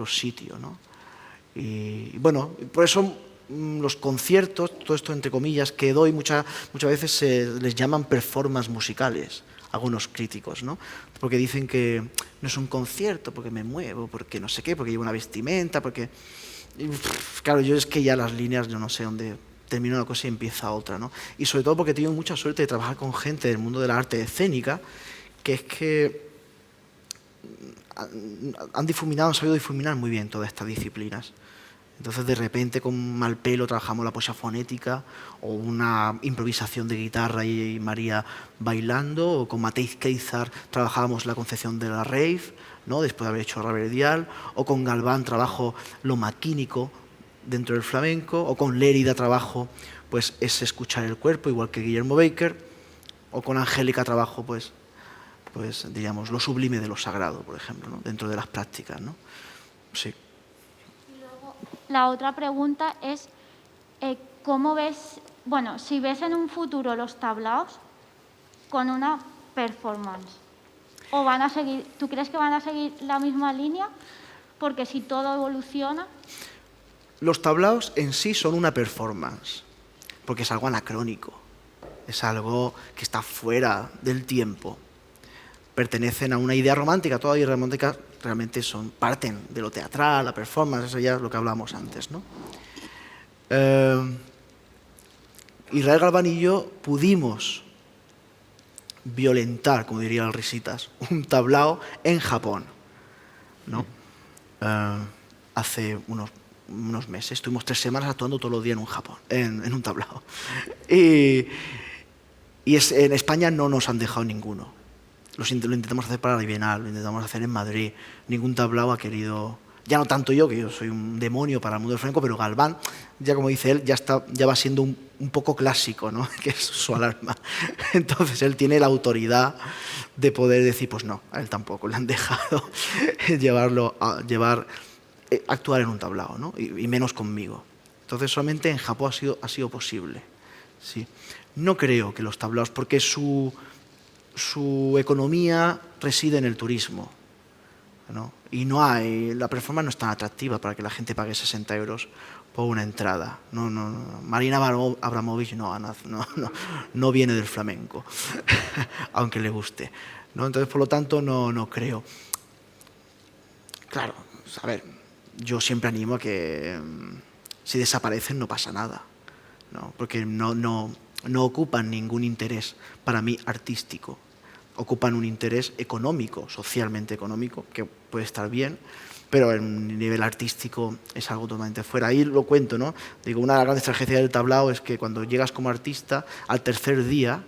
sitio, ¿no? Y bueno, por eso los conciertos, todo esto entre comillas que doy, muchas veces se les llaman performances musicales, algunos críticos, ¿no? Porque dicen que no es un concierto, porque me muevo, porque no sé qué, porque llevo una vestimenta, porque... Claro, yo es que ya las líneas, yo no sé dónde termina una cosa y empieza otra, ¿no? Y sobre todo porque he tenido mucha suerte de trabajar con gente del mundo de la arte escénica, que es que han sabido difuminar muy bien todas estas disciplinas. Entonces, de repente, con Malpelo trabajamos la poesía fonética o una improvisación de guitarra y María bailando, o con Matthijs Keizar trabajábamos la concepción de la rave, ¿no? Después de haber hecho Raverdial, o con Galván trabajo lo maquínico dentro del flamenco, o con Lérida trabajo pues, es escuchar el cuerpo, igual que Guillermo Baker, o con Angélica trabajo pues diríamos, lo sublime de lo sagrado, por ejemplo, ¿no? Dentro de las prácticas, ¿no? Sí. La otra pregunta es, ¿cómo ves, bueno, si ves en un futuro los tablaos con una performance? ¿O van a seguir, tú crees que van a seguir la misma línea? Porque si todo evoluciona... Los tablaos en sí son una performance, porque es algo anacrónico, es algo que está fuera del tiempo. Pertenecen a una idea romántica, toda idea romántica realmente parten de lo teatral, la performance, eso ya es lo que hablamos antes, ¿no? Israel Galván y yo pudimos violentar, como dirían las risitas, un tablao en Japón, ¿no? Hace unos meses, estuvimos 3 semanas actuando todos los días en un tablao. Y en España no nos han dejado ninguno. Lo intentamos hacer para la Bienal, lo intentamos hacer en Madrid. Ningún tablao ha querido... Ya no tanto yo, que yo soy un demonio para el mundo del flamenco, pero Galván, ya como dice él, ya va siendo un poco clásico, ¿no? Que es su alarma. Entonces él tiene la autoridad de poder decir, pues no, a él tampoco le han dejado actuar en un tablao, ¿no? Y menos conmigo. Entonces solamente en Japón ha sido posible. Sí. No creo que los tablaos, porque su economía reside en el turismo, ¿no? Y la performance no es tan atractiva para que la gente pague 60 euros por una entrada. No. Marina Abramovich no viene del flamenco, aunque le guste, ¿no? Entonces, por lo tanto, no creo. Claro, a ver, yo siempre animo a que si desaparecen no pasa nada, ¿no? Porque no ocupan ningún interés para mí artístico. Ocupan un interés económico, socialmente económico, que puede estar bien, pero en nivel artístico es algo totalmente fuera. Ahí lo cuento, ¿no? Digo, una de las grandes tragedias del tablao es que cuando llegas como artista, al tercer día,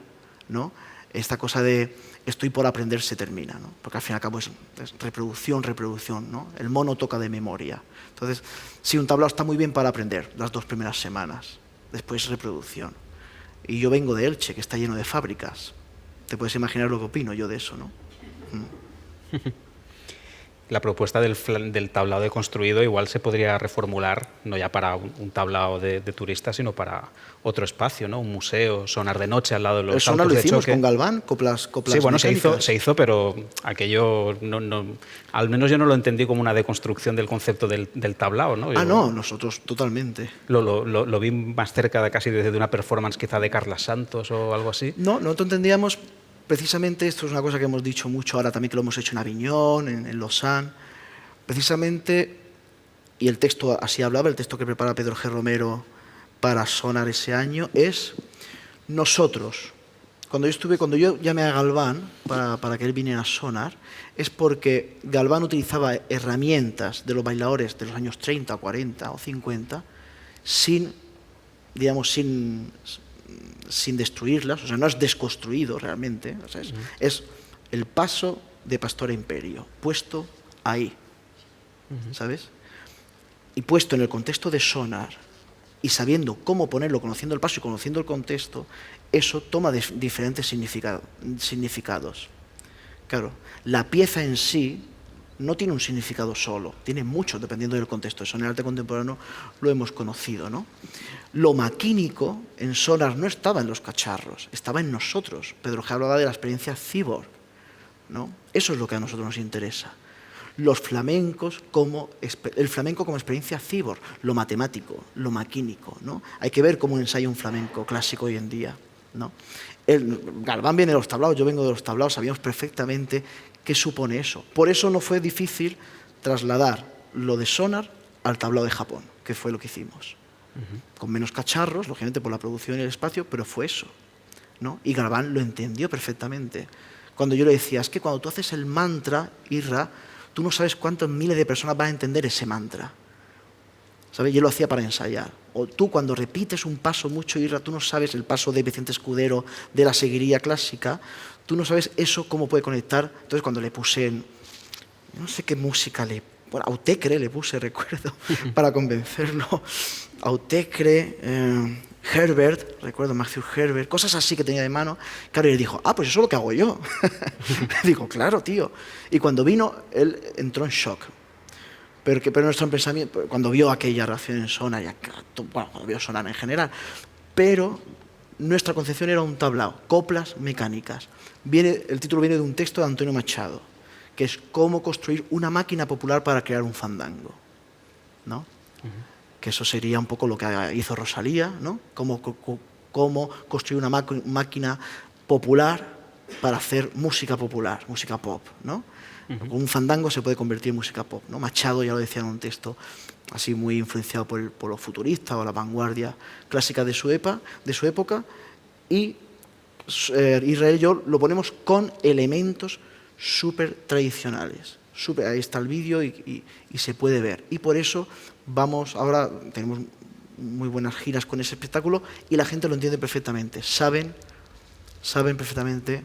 ¿no? Esta cosa de estoy por aprender se termina, ¿no? Porque al fin y al cabo es reproducción, ¿no? El mono toca de memoria. Entonces, sí, un tablao está muy bien para aprender las 2 primeras semanas, después reproducción. Y yo vengo de Elche, que está lleno de fábricas. Te puedes imaginar lo que opino yo de eso, ¿no? La propuesta del tablao deconstruido igual se podría reformular, no ya para un tablao de turistas, sino para otro espacio, ¿no? Un museo, sonar de noche al lado de los autos de choque. Eso lo hicimos con Galván, coplas sí, bueno, mecánicas. se hizo, pero aquello, al menos yo no lo entendí como una deconstrucción del concepto del tablao, ¿no? No, nosotros totalmente. Lo vi más cerca casi desde una performance quizá de Carla Santos o algo así. No, nosotros entendíamos... Precisamente esto es una cosa que hemos dicho mucho ahora también, que lo hemos hecho en Aviñón, en Lausanne. Precisamente, y el texto así hablaba, el texto que prepara Pedro G. Romero para Sonar ese año, es nosotros. Cuando yo llamé a Galván para que él viniera a Sonar, es porque Galván utilizaba herramientas de los bailadores de los años 30, 40 o 50 sin destruirlas, o sea, no es desconstruido realmente, o sea, es el paso de Pastor a Imperio, puesto ahí, ¿sabes? Y puesto en el contexto de Sonar, y sabiendo cómo ponerlo, conociendo el paso y conociendo el contexto, eso toma diferentes significados. Claro, la pieza en sí no tiene un significado solo, tiene mucho, dependiendo del contexto. Eso en el arte contemporáneo lo hemos conocido, ¿no? Lo maquínico en Sonar no estaba en los cacharros, estaba en nosotros. Pedro G. hablaba de la experiencia cyborg, ¿no? Eso es lo que a nosotros nos interesa. El flamenco como experiencia cyborg, lo matemático, lo maquínico, ¿no? Hay que ver cómo ensaya un flamenco clásico hoy en día, ¿no? Galván viene de los tablaos, yo vengo de los tablaos, sabíamos perfectamente qué supone eso. Por eso no fue difícil trasladar lo de Sonar al tablao de Japón, que fue lo que hicimos. Con menos cacharros, lógicamente por la producción y el espacio, pero fue eso, ¿no? Y Galván lo entendió perfectamente. Cuando yo le decía, es que cuando tú haces el mantra, Irra, tú no sabes cuántos miles de personas van a entender ese mantra. ¿Sabes? Yo lo hacía para ensayar. O tú cuando repites un paso mucho, Irra, tú no sabes el paso de Vicente Escudero de la seguiría clásica, tú no sabes eso cómo puede conectar. Entonces cuando le puse, no sé qué música Autecre le puse, recuerdo, para convencerlo. Autecre, Herbert, recuerdo, Matthew Herbert, cosas así que tenía de mano. Claro, y él dijo, pues eso es lo que hago yo. Digo, claro, tío. Y cuando vino, él entró en shock. Pero nuestro pensamiento, cuando vio aquella reacción en Sonar, cuando vio Sonar en general, pero nuestra concepción era un tablao, coplas mecánicas. El título viene de un texto de Antonio Machado, que es cómo construir una máquina popular para crear un fandango, ¿no? Que eso sería un poco lo que hizo Rosalía, ¿no? Cómo construir una máquina popular para hacer música popular, música pop, ¿no? Un fandango se puede convertir en música pop, ¿no? Machado ya lo decía en un texto así muy influenciado por los futuristas o la vanguardia clásica de su época, y Israel y yo lo ponemos con elementos súper tradicionales. Ahí está el vídeo y se puede ver. Y por eso ahora tenemos muy buenas giras con ese espectáculo y la gente lo entiende perfectamente. Saben saben perfectamente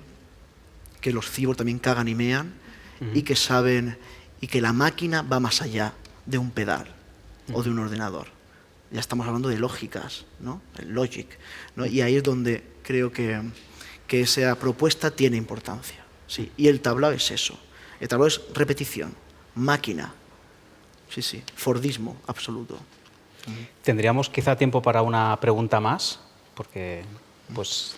que los cyborgs también cagan y mean, y que saben y que la máquina va más allá de un pedal o de un ordenador. Ya estamos hablando de lógicas, ¿no? El logic, ¿no? Y ahí es donde creo que esa propuesta tiene importancia. Sí. Y el tablao es eso. El tablao es repetición, máquina. Sí, sí, fordismo absoluto. Tendríamos quizá tiempo para una pregunta más, porque, pues,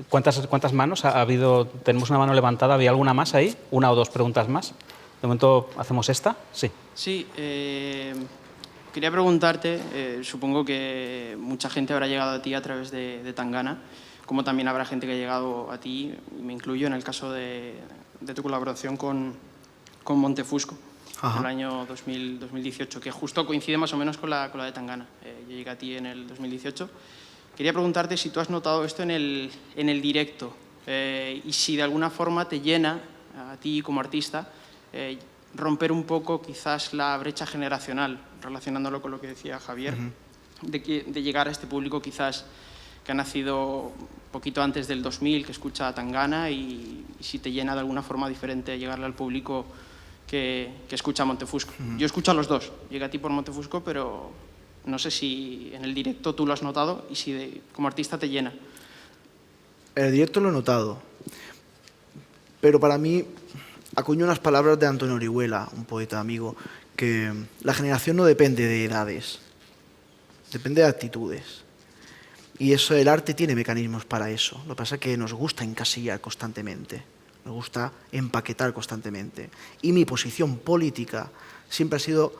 ¿cuántas manos ha habido? Tenemos una mano levantada, ¿había alguna más ahí? ¿Una o dos preguntas más? De momento, ¿hacemos esta? Sí. Sí, quería preguntarte, supongo que mucha gente habrá llegado a ti a través de Tangana, como también habrá gente que ha llegado a ti, y me incluyo en el caso de tu colaboración con Montefusco. Ajá. En el año 2018, que justo coincide más o menos con la de Tangana. Yo llegué a ti en el 2018. Quería preguntarte si tú has notado esto en el directo y si de alguna forma te llena a ti como artista romper un poco quizás la brecha generacional, relacionándolo con lo que decía Javier, de llegar a este público quizás que ha nacido un poquito antes del 2000, que escucha a Tangana, y si te llena de alguna forma diferente llegarle al público que escucha a Montefusco. Yo escucho a los dos, llegué a ti por Montefusco, pero no sé si en el directo tú lo has notado y si como artista te llena. En el directo lo he notado, pero para mí acuño unas palabras de Antonio Orihuela, un poeta amigo, que la generación no depende de edades, depende de actitudes. Y eso, el arte tiene mecanismos para eso. Lo que pasa es que nos gusta encasillar constantemente. Me gusta empaquetar constantemente. Y mi posición política siempre ha sido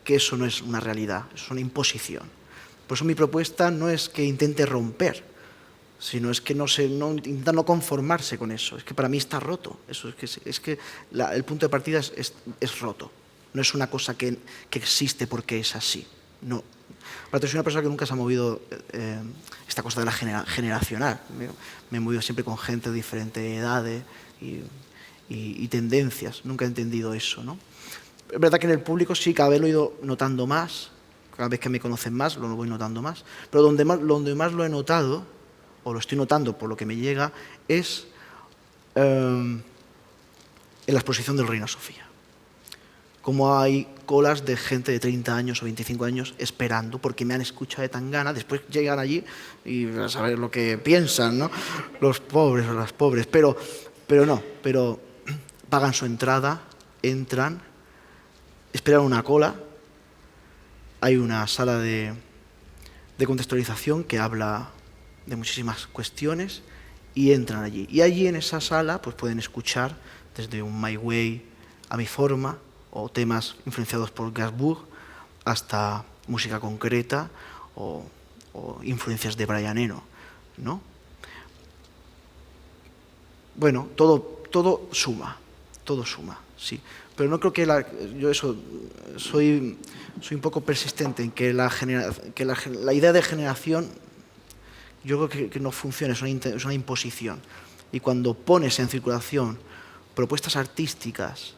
que eso no es una realidad, es una imposición. Por eso mi propuesta no es que intente romper, sino es que intenta no conformarse con eso. Es que para mí está roto. Eso es que el punto de partida es roto. No es una cosa que existe porque es así. No. Aparte, soy una persona que nunca se ha movido esta cosa de la generacional. Me he movido siempre con gente de diferentes edades y tendencias. Nunca he entendido eso, ¿no? Es verdad que en el público sí, cada vez lo he ido notando más. Cada vez que me conocen más, lo voy notando más. Pero donde más lo he notado, o lo estoy notando por lo que me llega, es en la exposición del Reina Sofía. Como hay colas de gente de 30 años o 25 años esperando porque me han escuchado de Tangana, después llegan allí y a saber lo que piensan, ¿no? Los pobres o las pobres, pero pagan su entrada, entran, esperan una cola, hay una sala de contextualización que habla de muchísimas cuestiones y entran allí. Y allí en esa sala pues pueden escuchar desde un My Way a mi forma, o temas influenciados por Gainsbourg, hasta música concreta o influencias de Brian Eno, ¿no? Bueno, todo suma, sí. Pero no creo que yo eso soy un poco persistente en que la idea de generación yo creo que no funciona, es una imposición. Y cuando pones en circulación propuestas artísticas,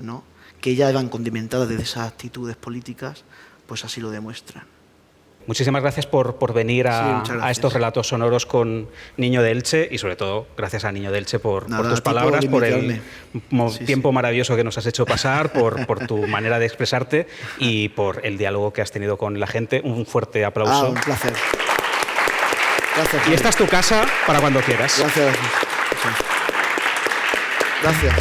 ¿no?, que ya van condimentadas de esas actitudes políticas, pues así lo demuestran. Muchísimas gracias por venir a estos relatos sonoros con Niño de Elche y sobre todo gracias a Niño de Elche por tus palabras, por el tiempo maravilloso que nos has hecho pasar, por tu manera de expresarte y por el diálogo que has tenido con la gente. Un fuerte aplauso. Un placer. Gracias. Y esta es tu casa para cuando quieras. Gracias.